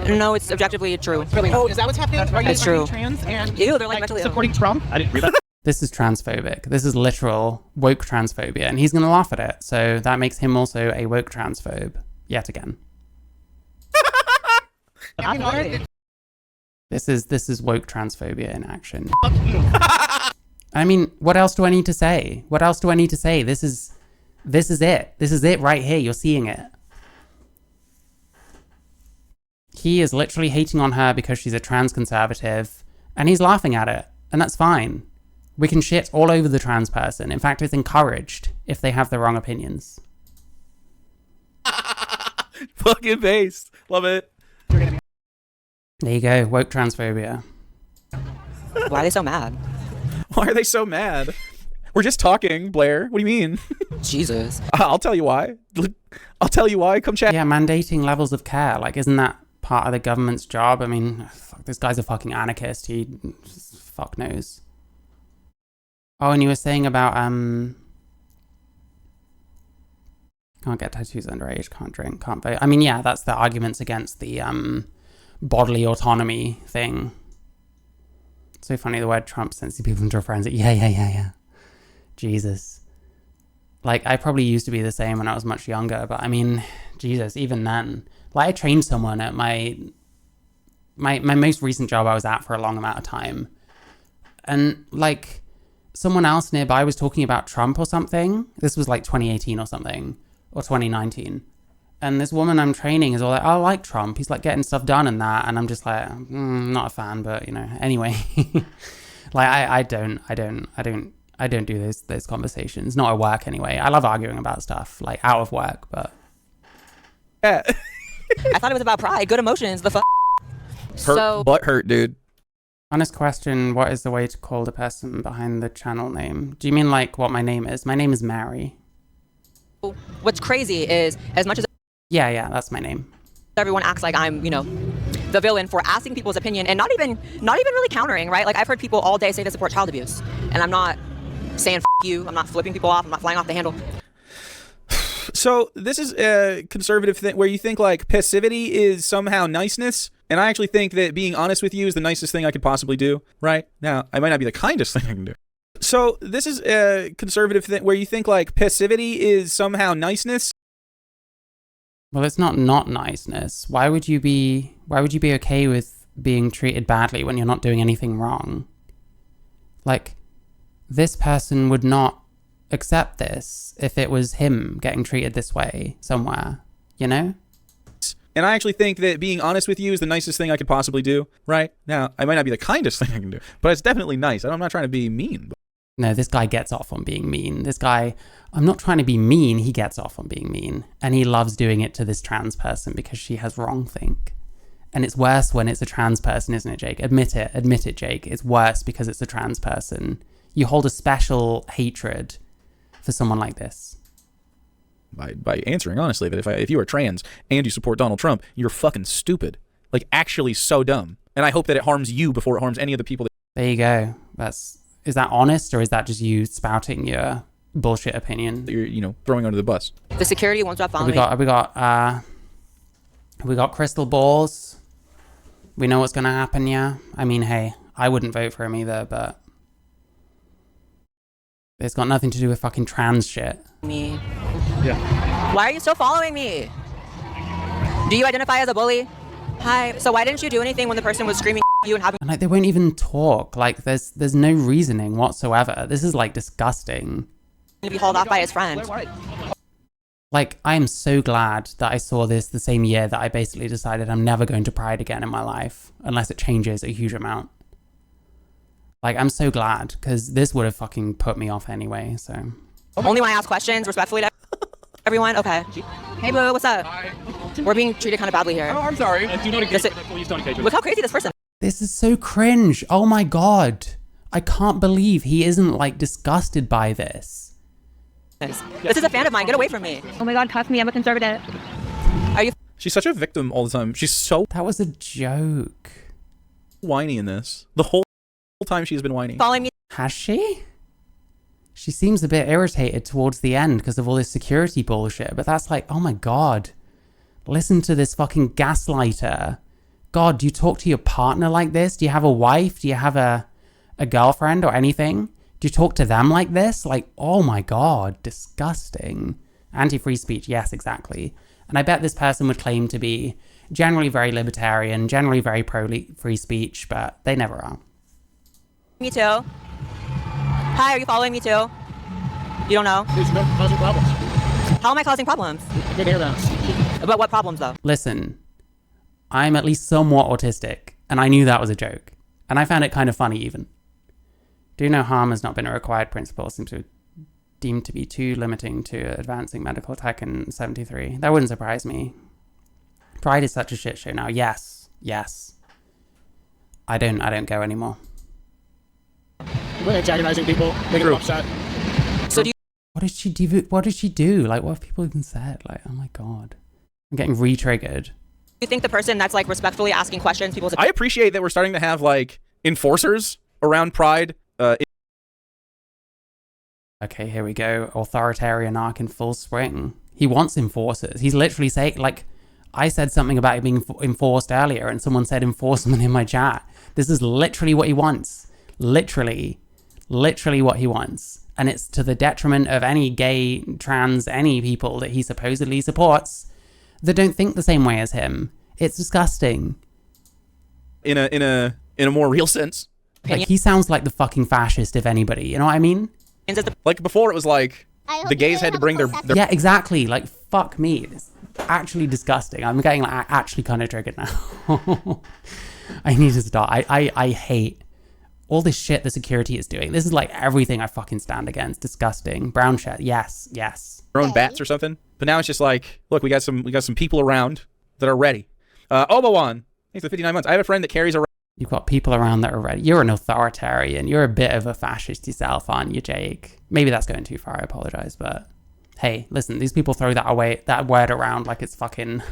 No, it's objectively true. Oh, is that what's happening? Are you It's true. trans and Ew, they're like mentally ill. supporting Trump? I didn't read that. This is transphobic. This is literal woke transphobia, and he's going to laugh at it. So that makes him also a woke transphobe yet again. This is woke transphobia in action. I mean, what else do I need to say? What else do I need to say? This is it. This is it right here. You're seeing it. He is literally hating on her because she's a trans conservative, and he's laughing at it, and that's fine. We can shit all over the trans person. In fact, it's encouraged if they have the wrong opinions. Fucking based. Love it. There you go, woke transphobia. Why are they so mad? Why are they so mad? We're just talking, Blair. What do you mean? Jesus. I'll tell you why. I'll tell you why. Come chat. Yeah, mandating levels of care. Like, isn't that part of the government's job? I mean, fuck, this guy's a fucking anarchist. He fuck knows. Oh, and you were saying about, can't get tattoos underage, can't drink, can't vote. I mean, yeah, that's the arguments against the, bodily autonomy thing. It's so funny, the word Trump sends people into a frenzy. Yeah. Jesus. Like, I probably used to be the same when I was much younger, but I mean, Jesus, even then. Like, I trained someone at my most recent job I was at for a long amount of time. And, like, someone else nearby was talking about Trump or something. This was like 2018 or something, or 2019. And this woman I'm training is all like, oh, I like Trump. He's like getting stuff done and that. And I'm just like, not a fan, but you know, anyway. Like, I don't do those conversations. Not at work anyway. I love arguing about stuff, like out of work, but. I thought it was about pride, good emotions, the fuck. Butt hurt, dude. Honest question, what is the way to call the person behind the channel name? Do you mean like what my name is? My name is Mary. What's crazy is, as much as Yeah, that's my name. everyone acts like I'm, the villain for asking people's opinion and not even really countering, right? Like, I've heard people all day say they support child abuse, and I'm not saying F you, I'm not flipping people off, I'm not flying off the handle. So this is a conservative thing where you think like passivity is somehow niceness. And I actually think that being honest with you is the nicest thing I could possibly do, right? Now, I might not be the kindest thing I can do. So this is a conservative thing where you think like passivity is somehow niceness. Well, it's not niceness. Why would you be okay with being treated badly when you're not doing anything wrong? Like, this person would not accept this if it was him getting treated this way somewhere, you know? And I actually think that being honest with you is the nicest thing I could possibly do, right? Now, I might not be the kindest thing I can do, but it's definitely nice. I'm not trying to be mean. No, this guy gets off on being mean. This guy, I'm not trying to be mean, he gets off on being mean. And he loves doing it to this trans person because she has wrongthink. And it's worse when it's a trans person, isn't it, Jake? Admit it, Jake. It's worse because it's a trans person. You hold a special hatred for someone like this. By answering honestly that if you are trans and you support Donald Trump, you're fucking stupid. Like, actually so dumb. And I hope that it harms you before it harms any of the people. There you go. Is that honest, or is that just you spouting your bullshit opinion? You're, throwing under the bus. The security won't stop following me. We got crystal balls. We know what's gonna happen, yeah? I mean, hey, I wouldn't vote for him either, but it's got nothing to do with fucking trans shit. Me. Yeah. Why are you still following me? Do you identify as a bully? Hi. So why didn't you do anything when the person was screaming at you and having... And like, they won't even talk. Like, there's no reasoning whatsoever. This is like disgusting. ...to be hauled off by his friend. Like, I am so glad that I saw this the same year that I basically decided I'm never going to Pride again in my life, unless it changes a huge amount. Like, I'm so glad, because this would have fucking put me off anyway, so... Only when I ask questions respectfully to everyone? Okay. Hey, boo, what's up? Hi. We're being treated kind of badly here. Oh, I'm sorry. Do not engage. Please don't engage. Look how crazy this person. This is so cringe. Oh my god. I can't believe he isn't, like, disgusted by this. This is a fan of mine. Get away from me. Oh my god, cuff me. I'm a conservative. Are you... She's such a victim all the time. She's so... That was a joke. Whiny in this. The whole time she's been whiny. Following me. Has she? She seems a bit irritated towards the end because of all this security bullshit, but that's like, oh my god. Listen to this fucking gaslighter. God, do you talk to your partner like this? Do you have a wife? Do you have a girlfriend or anything? Do you talk to them like this? Like, oh my God, disgusting. Anti-free speech, yes, exactly. And I bet this person would claim to be generally very libertarian, generally very pro-free speech, but they never are. Me too. Hi, are you following me too? You don't know? It's not causing problems. How am I causing problems? I didn't hear that. About what problems though? Listen, I'm at least somewhat autistic, and I knew that was a joke. And I found it kind of funny even. Do no harm has not been a required principle, seems to deemed to be too limiting to advancing medical tech in 73. That wouldn't surprise me. Pride is such a shit show now. Yes. I don't go anymore. We're antagonizing people, making them upset. So do you... What did she do? What did she do? Like, what have people even said? Like, oh my God. I'm getting re-triggered. You think the person that's like respectfully asking questions, people's... I appreciate that we're starting to have like enforcers around Pride. Okay, here we go. Authoritarian arc in full swing. He wants enforcers. He's literally saying, like, I said something about it being enforced earlier, and someone said enforcement in my chat. This is literally what he wants. Literally what he wants. And it's to the detriment of any gay, trans, any people that he supposedly supports that don't think the same way as him. It's disgusting. In a more real sense. Like, he sounds like the fucking fascist, if anybody. You know what I mean? Like before, it was like the gays had to bring their yeah, exactly. Like, fuck me. It's actually disgusting. I'm getting like actually kind of triggered now. I need to stop. I hate all this shit the security is doing. This is like everything I fucking stand against. Disgusting. Brown shirt. Yes. their own bats or something. But now it's just like, look, we got some people around that are ready. Obawan, thanks for 59 months. I have a friend that carries around. You've got people around that are ready. You're an authoritarian. You're a bit of a fascist yourself, aren't you, Jake? Maybe that's going too far. I apologize, but hey, listen, these people throw that word around like it's fucking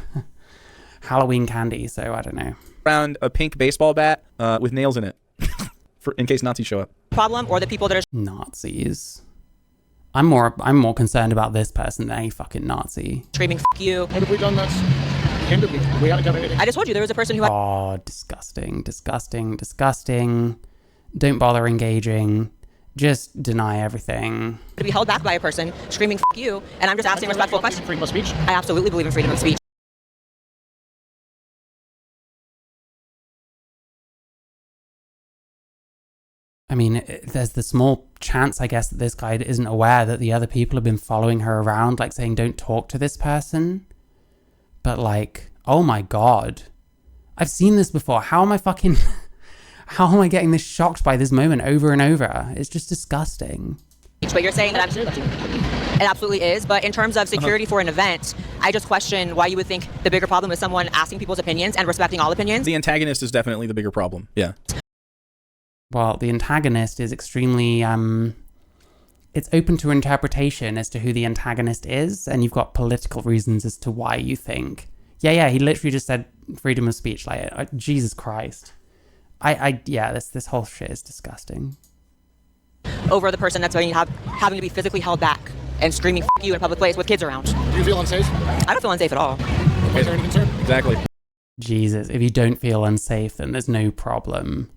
Halloween candy. So I don't know. Around a pink baseball bat with nails in it, in case Nazis show up. Problem or the people that are Nazis. I'm more concerned about this person than any fucking Nazi. screaming "F you." What have we done that's hindered me? We haven't done anything. I just told you there was a person who. Oh, disgusting. Don't bother engaging. Just deny everything. To be held back by a person screaming "F you," and I'm just asking respectful questions. Freedom of speech. I absolutely believe in freedom of speech. I mean, there's the small chance, I guess, that this guy isn't aware that the other people have been following her around, like saying, don't talk to this person. But like, oh my God. I've seen this before. How am I getting this shocked by this moment over and over? It's just disgusting. But you're saying that it absolutely is. But in terms of security for an event, I just question why you would think the bigger problem is someone asking people's opinions and respecting all opinions. The antagonist is definitely the bigger problem. Yeah. Well, the antagonist is extremely, it's open to interpretation as to who the antagonist is, and you've got political reasons as to why you think. Yeah, he literally just said freedom of speech, like, Jesus Christ. This whole shit is disgusting. Over the person that's having to be physically held back and screaming "F you" in a public place with kids around. Do you feel unsafe? I don't feel unsafe at all. Is there any concern? Exactly. Jesus, if you don't feel unsafe, then there's no problem.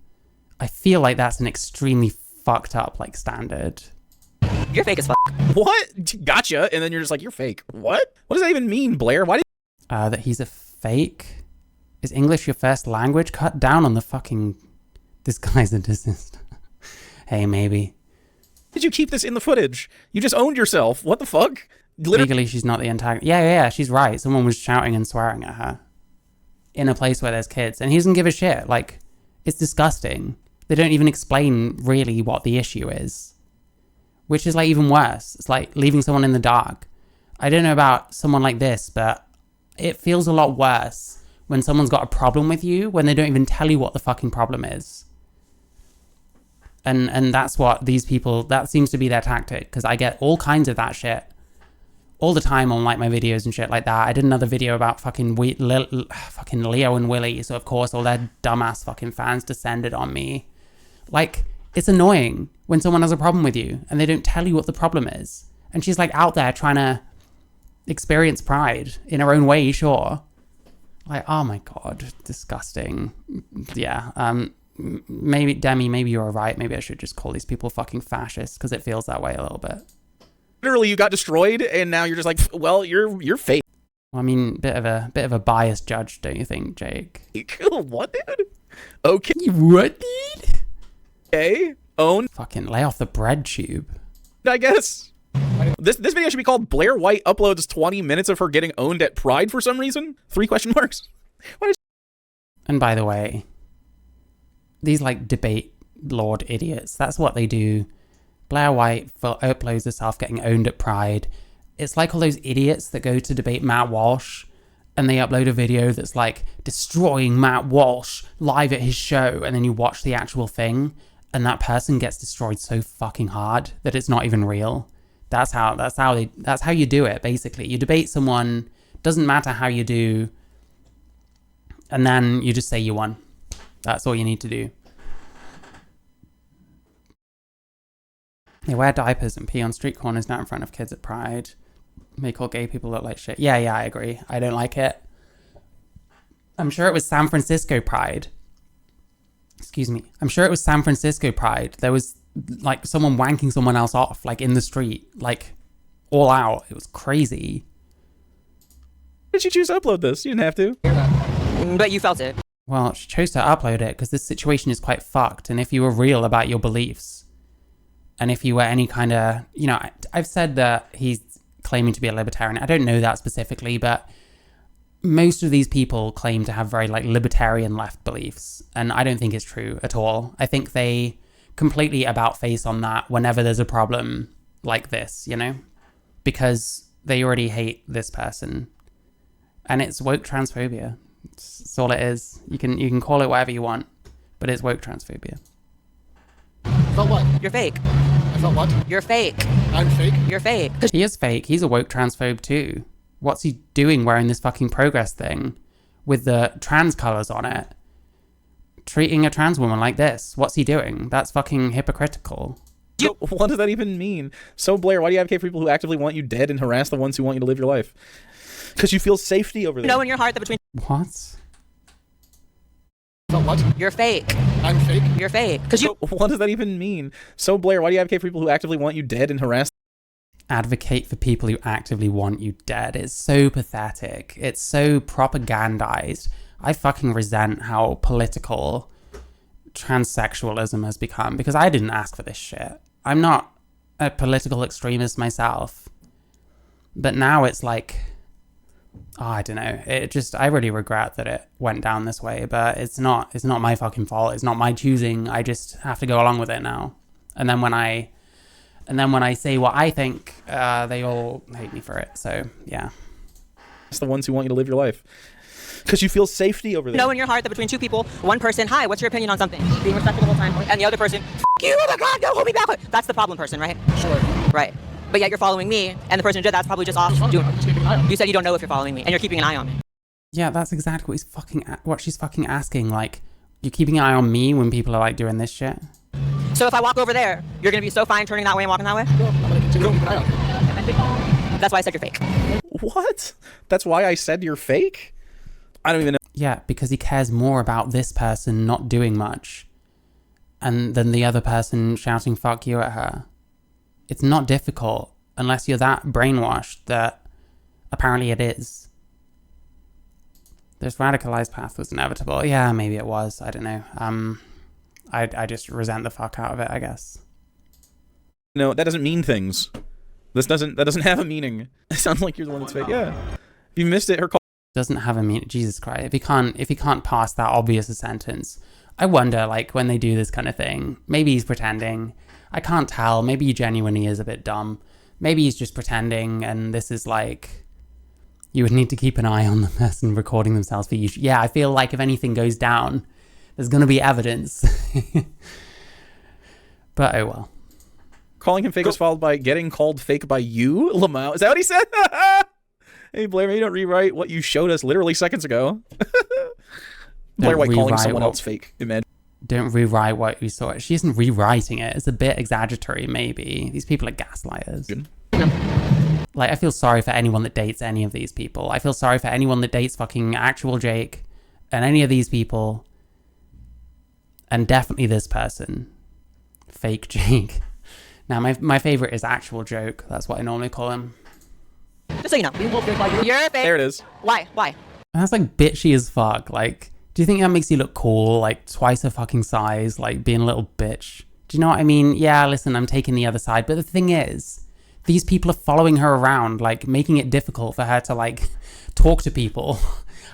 I feel like that's an extremely fucked up, like, standard. You're fake as fuck. What? Gotcha. And then you're just like, you're fake. What? What does that even mean, Blair? Why did that he's a fake? Is English your first language? Cut down on the fucking... This guy's a dissist. Hey, maybe. Did you keep this in the footage? You just owned yourself. What the fuck? Legally, she's not the antagonist. Yeah, she's right. Someone was shouting and swearing at her. In a place where there's kids. And he doesn't give a shit. Like, it's disgusting. They don't even explain really what the issue is. Which is like even worse. It's like leaving someone in the dark. I don't know about someone like this, but it feels a lot worse when someone's got a problem with you when they don't even tell you what the fucking problem is. And that's what these people, that seems to be their tactic, because I get all kinds of that shit all the time on like my videos and shit like that. I did another video about fucking Leo and Willie, so of course all their dumbass fucking fans descended on me. Like, it's annoying when someone has a problem with you and they don't tell you what the problem is. And she's like out there trying to experience pride in her own way, sure. Like, oh my God, disgusting. Yeah, maybe, Demi, maybe you're right. Maybe I should just call these people fucking fascists, because it feels that way a little bit. Literally, you got destroyed, and now you're just like, well, you're fake. Well, I mean, bit of a biased judge, don't you think, Jake? What, dude? Okay. What, dude? Okay. Own. Fucking lay off the bread tube. I guess. This video should be called Blair White uploads 20 minutes of her getting owned at Pride for some reason. 3 question marks. And by the way, these like debate lord idiots, that's what they do. Blair White uploads herself getting owned at Pride. It's like all those idiots that go to debate Matt Walsh and they upload a video that's like destroying Matt Walsh live at his show, and then you watch the actual thing and that person gets destroyed so fucking hard that it's not even real. That's how you do it, basically. You debate someone, doesn't matter how you do, and then you just say you won. That's all you need to do. They wear diapers and pee on street corners now in front of kids at Pride. Make all gay people look like shit. Yeah, I agree. I don't like it. I'm sure it was San Francisco Pride. Excuse me. I'm sure it was San Francisco Pride. There was like someone wanking someone else off, like in the street, like all out. It was crazy. Why did you choose to upload this? You didn't have to. But you felt it. Well, she chose to upload it because this situation is quite fucked. And if you were real about your beliefs, and if you were any kind of, you know, I've said that he's claiming to be a libertarian. I don't know that specifically, but most of these people claim to have very like libertarian left beliefs. And I don't think it's true at all. I think they completely about face on that whenever there's a problem like this, you know, because they already hate this person. And it's woke transphobia. That's all it is. You can call it whatever you want, but it's woke transphobia. Felt what? You're fake. I felt what? You're fake. I'm fake? You're fake. He is fake. He's a woke transphobe too. What's he doing wearing this fucking progress thing with the trans colors on it? Treating a trans woman like this. What's he doing? That's fucking hypocritical. So what does that even mean? So Blair, why do you advocate for people who actively want you dead and harass the ones who want you to live your life? Because you feel safety over there. You know in your heart that between... What? Felt what? You're fake. I'm fake? You're fake. So what does that even mean? So Blair, why do you advocate for people who actively want you dead and harass? Advocate for people who actively want you dead. It's so pathetic. It's so propagandized. I fucking resent how political transsexualism has become, because I didn't ask for this shit. I'm not a political extremist myself. But now it's like, oh, I don't know. It just, I really regret that it went down this way, but it's not my fucking fault. It's not my choosing. I just have to go along with it now. And then when I say what I think, they all hate me for it. So, yeah. It's the ones who want you to live your life. Because you feel safety over there. You know in your heart that between two people, one person, hi, what's your opinion on something? Being respectful the whole time. And the other person, F you, oh my God, don't hold me back. That's the problem person, right? Sure. Right. But yet you're following me, and the person who did that's probably just off doing You said you don't know if you're following me, and you're keeping an eye on me. Yeah, that's exactly what she's fucking asking. Like, you're keeping an eye on me when people are like doing this shit? So if I walk over there, you're going to be so fine turning that way and walking that way? No, I'm going to continue to keep an eye on you. That's why I said you're fake. What? That's why I said you're fake? I don't even know. Yeah, because he cares more about this person not doing much and than the other person shouting fuck you at her. It's not difficult unless you're that brainwashed that apparently it is. This radicalized path was inevitable. Yeah, maybe it was. I don't know. I just resent the fuck out of it, I guess. No, that doesn't mean things. That doesn't have a meaning. It sounds like you're the one that's fake. Yeah. If you missed it, her call doesn't have a meaning. Jesus Christ. If he can't pass that obvious a sentence, I wonder, like, when they do this kind of thing, maybe he's pretending. I can't tell. Maybe he genuinely is a bit dumb. Maybe he's just pretending, and this is like, you would need to keep an eye on the person recording themselves for you. Yeah, I feel like if anything goes down, there's going to be evidence. But oh well. Calling him fake was followed by getting called fake by you, Lamau. Is that what he said? Hey, Blair, maybe don't rewrite what you showed us literally seconds ago. Blair White calling someone else fake. Imagine. Don't rewrite what you saw. She isn't rewriting it. It's a bit exaggeratory, maybe. These people are gaslighters. Like, I feel sorry for anyone that dates any of these people. I feel sorry for anyone that dates fucking actualjake and any of these people. And definitely this person. Fake Jake. Now, my favorite is actualJOKE. That's what I normally call him. Just so you know, you're fake. There it is. Why? And that's like bitchy as fuck. Like, do you think that makes you look cool? Like, twice her fucking size, like being a little bitch. Do you know what I mean? Yeah, listen, I'm taking the other side. But the thing is, these people are following her around, like making it difficult for her to like talk to people.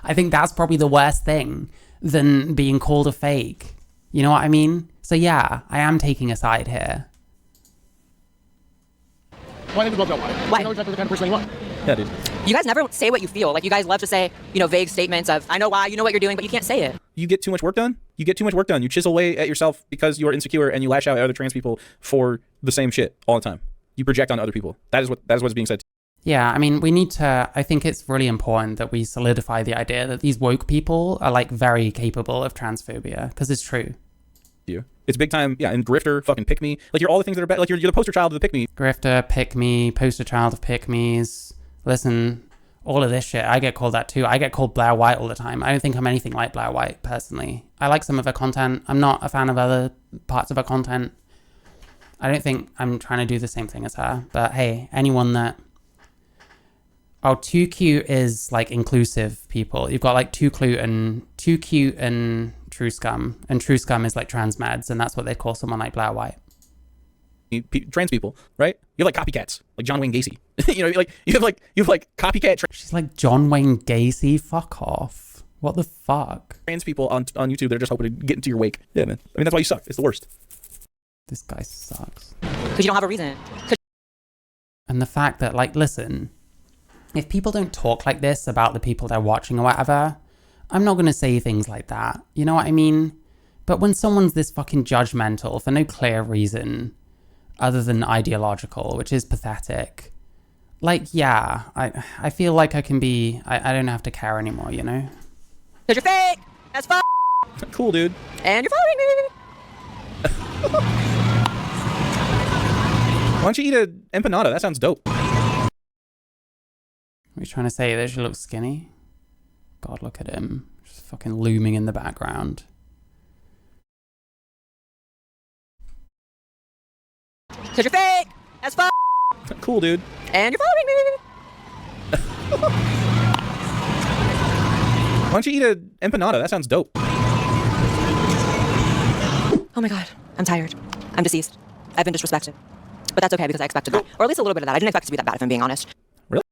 I think that's probably the worst thing than being called a fake. You know what I mean? So yeah, I am taking a side here. Why did you love that? Why? You know exactly the kind of person you want. Yeah, dude. You guys never say what you feel. Like, you guys love to say, you know, vague statements of, I know why, you know what you're doing, but you can't say it. You get too much work done. You chisel away at yourself because you're insecure, and you lash out at other trans people for the same shit all the time. You project on other people. That is what's being said. Yeah, I mean, we need to, I think it's really important that we solidify the idea that these woke people are like very capable of transphobia, because it's true. It's big time, yeah, and grifter, fucking pick me. Like, you're all the things that are bad. Like, you're the poster child of the pick me. Grifter, pick me, poster child of pick me's. Listen, all of this shit, I get called that too. I get called Blair White all the time. I don't think I'm anything like Blair White, personally. I like some of her content. I'm not a fan of other parts of her content. I don't think I'm trying to do the same thing as her. But hey, anyone that... Oh, too cute is like inclusive people. You've got like too cute and true scum. And true scum is like trans meds, and that's what they call someone like Blair White. Trans people, right? You have like copycats, like John Wayne Gacy. You know, you have like copycat. She's like John Wayne Gacy. Fuck off. What the fuck? Trans people on YouTube, they're just hoping to get into your wake. Yeah, man. I mean, that's why you suck. It's the worst. This guy sucks. Because you don't have a reason. And the fact that, like, listen, if people don't talk like this about the people they're watching or whatever, I'm not going to say things like that. You know what I mean? But when someone's this fucking judgmental for no clear reason other than ideological, which is pathetic, like, yeah, I feel like I can be, I don't have to care anymore, you know? Because you're fake as fuck. Cool, dude. And you're following me. Why don't you eat an empanada? That sounds dope. Are you trying to say that she looks skinny? God, look at him. Just fucking looming in the background. Because you're fake as fuck. Cool, dude. And you're following me. Why don't you eat an empanada? That sounds dope. Oh my god, I'm tired. I'm deceased. I've been disrespected. But that's okay because I expected that. Or at least a little bit of that. I didn't expect it to be that bad if I'm being honest. Really?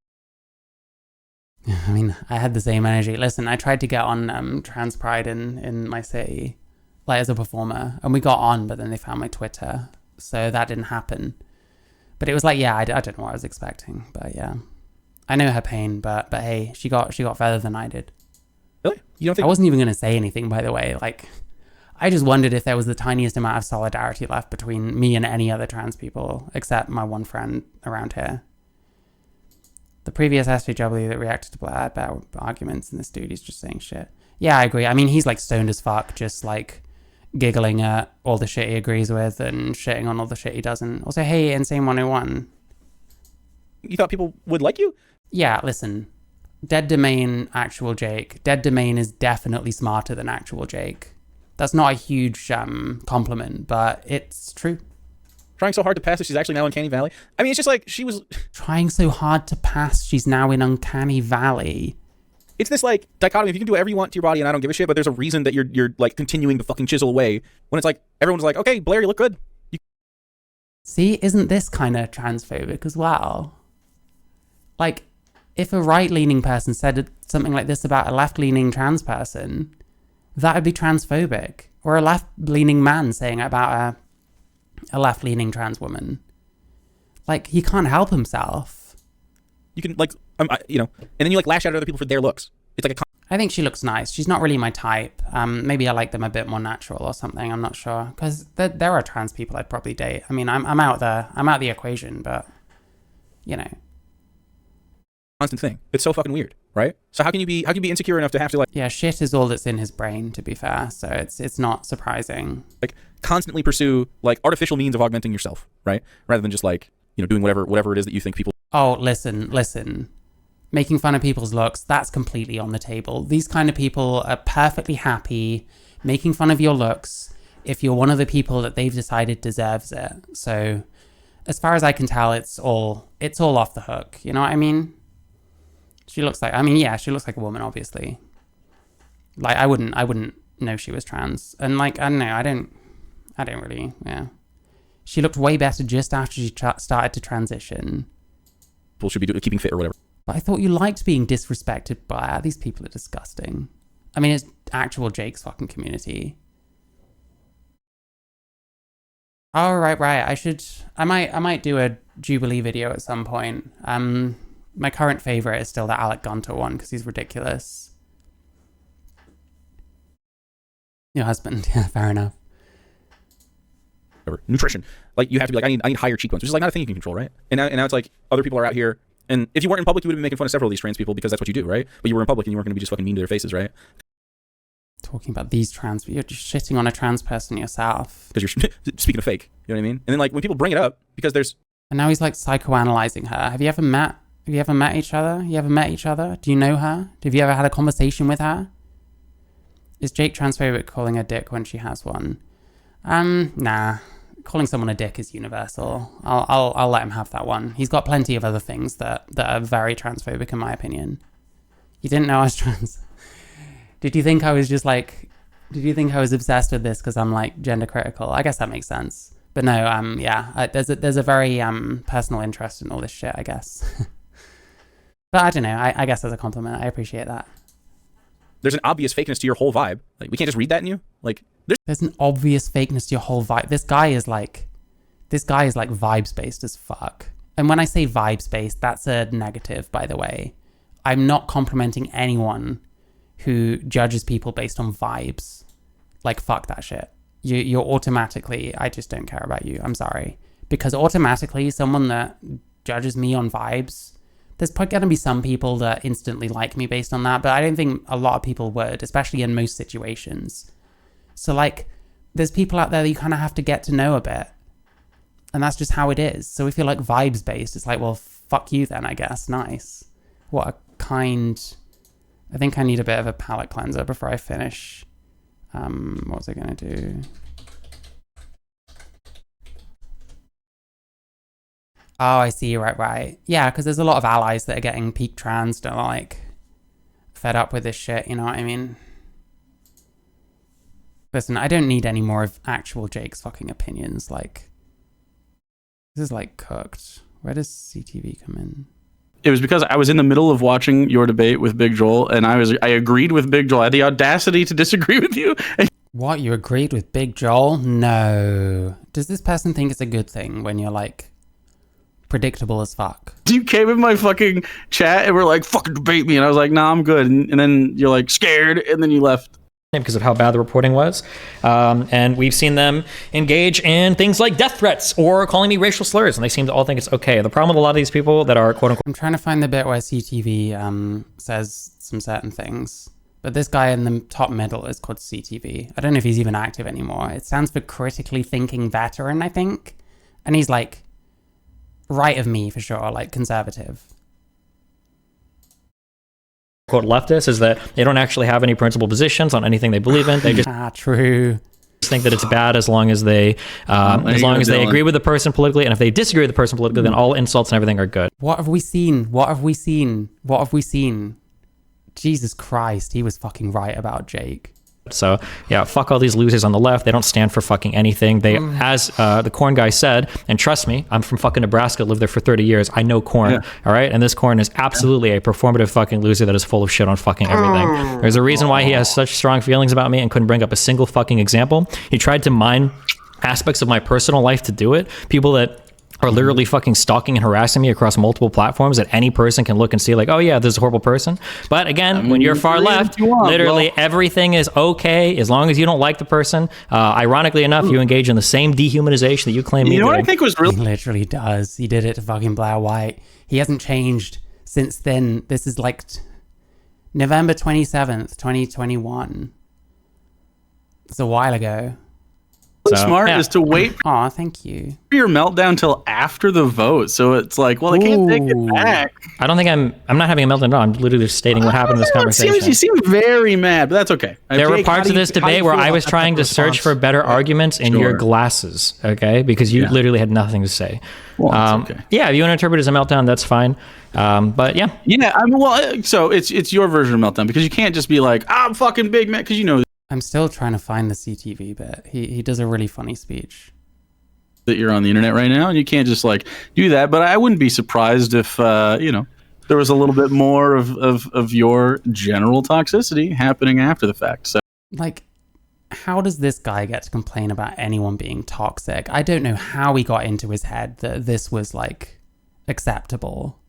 I mean, I had the same energy. Listen, I tried to get on Trans Pride in my city, like as a performer, and we got on, but then they found my Twitter, so that didn't happen. But it was like, yeah, I don't know what I was expecting, but yeah. I know her pain, but hey, she got further than I did. Really? You don't think... I wasn't even going to say anything, by the way. Like, I just wondered if there was the tiniest amount of solidarity left between me and any other trans people, except my one friend around here. The previous SJW that reacted to Blair arguments, and this dude, he's just saying shit. Yeah, I agree. I mean, he's like stoned as fuck, just like giggling at all the shit he agrees with and shitting on all the shit he doesn't. Also, hey, Insane 101. You thought people would like you? Yeah, listen. Dead Domain, actualjake. Dead Domain is definitely smarter than actualjake. That's not a huge compliment, but it's true. Trying so hard to pass that she's actually now in Uncanny Valley. I mean, it's just like she was... Trying so hard to pass, she's now in Uncanny Valley. It's this like dichotomy. If you can do whatever you want to your body and I don't give a shit, but there's a reason that you're like continuing to fucking chisel away, when it's like everyone's like, okay, Blair, you look good. See, isn't this kind of transphobic as well? Like, if a right-leaning person said something like this about a left-leaning trans person, that would be transphobic. Or a left-leaning man saying it about a left-leaning trans woman. Like, he can't help himself. You can, like, you know, and then you, like, lash out at other people for their looks. It's like a... I think she looks nice. She's not really my type. Maybe I like them a bit more natural or something. I'm not sure. Because there are trans people I'd probably date. I mean, I'm out there. I'm out the equation, but, you know. Constant thing. It's so fucking weird, right? So how can you be insecure enough to have to, like... Yeah, shit is all that's in his brain, to be fair. So it's not surprising. Like, constantly pursue, like, artificial means of augmenting yourself, right? Rather than just, like, you know, doing whatever it is that you think people... Oh, listen. Making fun of people's looks, that's completely on the table. These kind of people are perfectly happy making fun of your looks if you're one of the people that they've decided deserves it. So as far as I can tell, it's all off the hook. You know what I mean? She looks like a woman, obviously. Like, I wouldn't know she was trans. And like, I don't know, I don't really, yeah. She looked way better just after she started to transition. People should be keeping fit or whatever. But I thought you liked being disrespected by, these people are disgusting. I mean, it's actual Jake's fucking community. Oh, right. I might do a Jubilee video at some point. My current favorite is still the Alec Gunter one because he's ridiculous. Your husband, yeah, fair enough. Nutrition, like you have to be like, I need higher cheekbones, which is like not a thing you can control, right? And now it's like other people are out here, and if you weren't in public, you would have been making fun of several of these trans people because that's what you do, right? But you were in public and you weren't going to be just fucking mean to their faces, right? Talking about these trans, you're just shitting on a trans person yourself. Because you're speaking of fake, you know what I mean? And then like when people bring it up, because there's... And now he's like psychoanalyzing her. Have you ever met each other? You ever met each other? Do you know her? Have you ever had a conversation with her? Is Jake transphobic calling a dick when she has one? Nah. Calling someone a dick is universal. I'll let him have that one. He's got plenty of other things that are very transphobic in my opinion. You didn't know I was trans? Did you think I was obsessed with this because I'm like gender critical? I guess that makes sense. But no, yeah, there's a very personal interest in all this shit, I guess. But I don't know, I guess as a compliment, I appreciate that. There's an obvious fakeness to your whole vibe. Like, we can't just read that in you. Like, there's an obvious fakeness to your whole vibe. This guy is like vibes based as fuck. And when I say vibes based, that's a negative, by the way. I'm not complimenting anyone who judges people based on vibes. Like, fuck that shit. You're automatically, I just don't care about you. I'm sorry. Because automatically, someone that judges me on vibes, there's probably going to be some people that instantly like me based on that, but I don't think a lot of people would, especially in most situations. So, like, there's people out there that you kind of have to get to know a bit. And that's just how it is. So if you're, like, vibes-based, it's like, well, fuck you then, I guess. Nice. What a kind... I think I need a bit of a palate cleanser before I finish. What was I going to do? Oh, I see. Right. Yeah, because there's a lot of allies that are getting peak trans that are, like, fed up with this shit, you know what I mean? Listen, I don't need any more of actual Jake's fucking opinions. Like, this is, like, cooked. Where does CTV come in? It was because I was in the middle of watching your debate with Big Joel, and I agreed with Big Joel. I had the audacity to disagree with you. What? You agreed with Big Joel? No. Does this person think it's a good thing when you're, like, predictable as fuck? You came in my fucking chat and were like, fucking debate me, and I was like, nah, I'm good. And then you're like scared, and then you left. Because of how bad the reporting was. And we've seen them engage in things like death threats or calling me racial slurs, and they seem to all think it's okay. The problem with a lot of these people that are quote unquote... I'm trying to find the bit where CTV says some certain things, but this guy in the top middle is called CTV. I don't know if he's even active anymore. It stands for critically thinking veteran, I think. And he's like right of me for sure, like conservative. Quote leftists is that they don't actually have any principled positions on anything they believe in. They just true. Think that it's bad as long as they agree with the person politically, and if they disagree with the person politically, then all insults and everything are good. What have we seen? What have we seen? What have we seen? Jesus Christ, he was fucking right about Jake. So yeah, fuck all these losers on the left. They don't stand for fucking anything. They, as the corn guy said, and trust me, I'm from fucking Nebraska, lived there for 30 years. I know corn, all right? And this corn is absolutely a performative fucking loser that is full of shit on fucking everything. There's a reason why he has such strong feelings about me and couldn't bring up a single fucking example. He tried to mine aspects of my personal life to do it. People that are literally fucking stalking and harassing me across multiple platforms that any person can look and see like, oh yeah, this is a horrible person. But again, when you're far left, literally everything is okay as long as you don't like the person. Ironically enough, you engage in the same dehumanization that you claim me. You know what I think was really... He literally does. He did it to fucking Blair White. He hasn't changed since then. This is like November 27th, 2021. It's a while ago. really smart is to wait Aw, thank you. for your meltdown till after the vote. So it's like, well, they can't take it back. I don't think I'm not having a meltdown. No, I'm literally just stating what happened in this conversation. You seem very mad, but that's okay. There were Jake, parts of this debate where I was trying to search for better arguments in your glasses, okay? Because you literally had nothing to say. Well, okay. Yeah, if you want to interpret it as a meltdown, that's fine. But yeah. Yeah, I mean, well, so it's your version of meltdown because you can't just be like, I'm fucking big man, because you know. I'm still trying to find the CTV bit. He does a really funny speech. That you're on the internet right now, and you can't just like do that. But I wouldn't be surprised if there was a little bit more of your general toxicity happening after the fact. So, like, how does this guy get to complain about anyone being toxic? I don't know how he got into his head that this was like acceptable.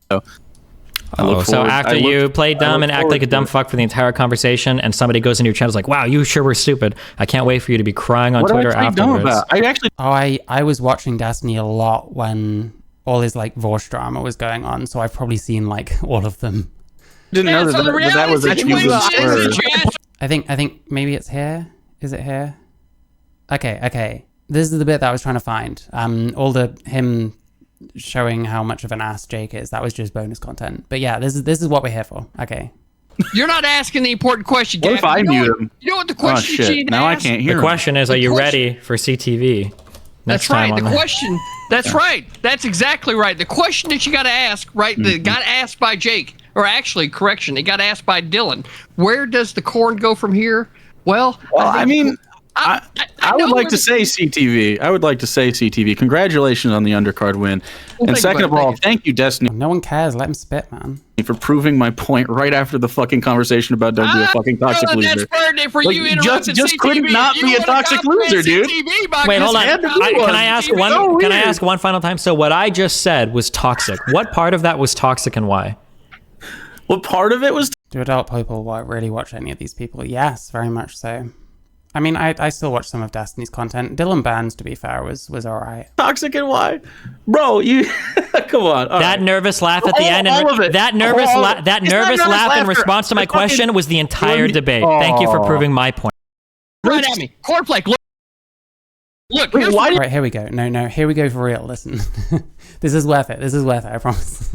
So after you play dumb and act like a dumb fuck for the entire conversation, and somebody goes into your channel, is like, "Wow, you sure were stupid." I can't wait for you to be crying on Twitter afterwards. I was watching Destiny a lot when all his like Vorsh drama was going on, so I've probably seen like all of them. Didn't know that was actually. I think maybe it's here. Is it here? Okay. This is the bit that I was trying to find. All the him showing how much of an ass Jake is. That was just bonus content. But yeah, this is what we're here for. Okay. You're not asking the important question. What if I knew him? You know what the question is? Shit. Now I can't hear. The question is, are you ready for CTV? That's right. The question. That's right. That's exactly right. The question that you got to ask, right? That got asked by Jake, or actually, correction, it got asked by Dylan. Where does the corn go from here? Well, I mean, I would like to say CTV. I would like to say CTV. Congratulations on the undercard win. And second of all, thank you, Destiny. No one cares. Let him spit, man. For proving my point right after the fucking conversation about don't be a fucking toxic loser. Just couldn't not be a toxic loser, dude. Wait, hold on. Can I ask one final time? So what I just said was toxic. What part of that was toxic and why? What part of it was? Do adult people really watch any of these people? Yes, very much so. I mean, I still watch some of Destiny's content. Dylan Burns, to be fair, was all right. Toxic and why? Bro, you... Come on. That nervous laugh at the end. That nervous laugh in response to my question was the entire debate. Thank you for proving my point. Right at me. Cornflake, look. Right, here we go. No, here we go for real. Listen. This is worth it, I promise.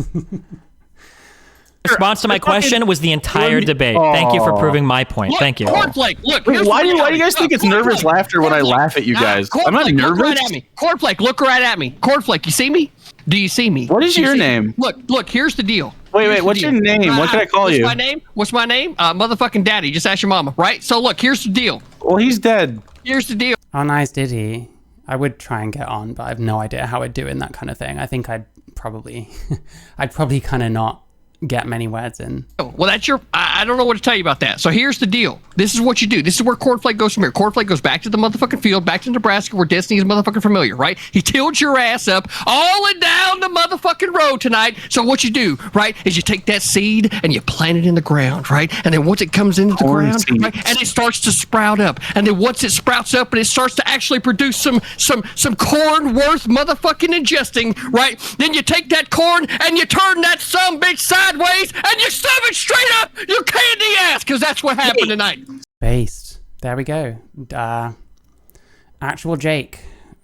Response to my question was the entire debate. Thank you for proving my point. Thank you. Cornflake, look. Wait, why do you guys think it's nervous laughter when I laugh at you guys? I'm not nervous. Look right at me. Cornflake, look right at me. Cornflake, you see me? Do you see me? What is your name? Look, here's the deal. Wait, what's your name? What can I call you? What's my name? Motherfucking daddy. Just ask your mama, right? So look, here's the deal. Well, he's dead. Here's the deal. How nice did he? I would try and get on, but I have no idea how I'd do in that kind of thing. I think I'd probably kind of not get many words in. Well, that's your... I don't know what to tell you about that. So here's the deal. This is what you do. This is where Cornflake goes from here. Cornflake goes back to the motherfucking field, back to Nebraska, where Destiny is motherfucking familiar, right? He tilts your ass up all and down the motherfucking road tonight. So what you do, right, is you take that seed and you plant it in the ground, right? And then once it comes into the ground, right, and it starts to sprout up. And then once it sprouts up and it starts to actually produce some corn worth motherfucking ingesting, right? Then you take that corn and you turn that sumbitch sideways and you shove it straight up your candy ass, because that's what happened tonight. Based. There we go. Actual Jake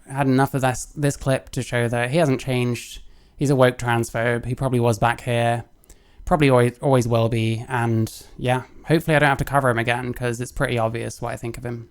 had enough of this clip to show that he hasn't changed. He's a woke transphobe. He probably was back here. Probably always will be. And yeah, hopefully I don't have to cover him again, because it's pretty obvious what I think of him.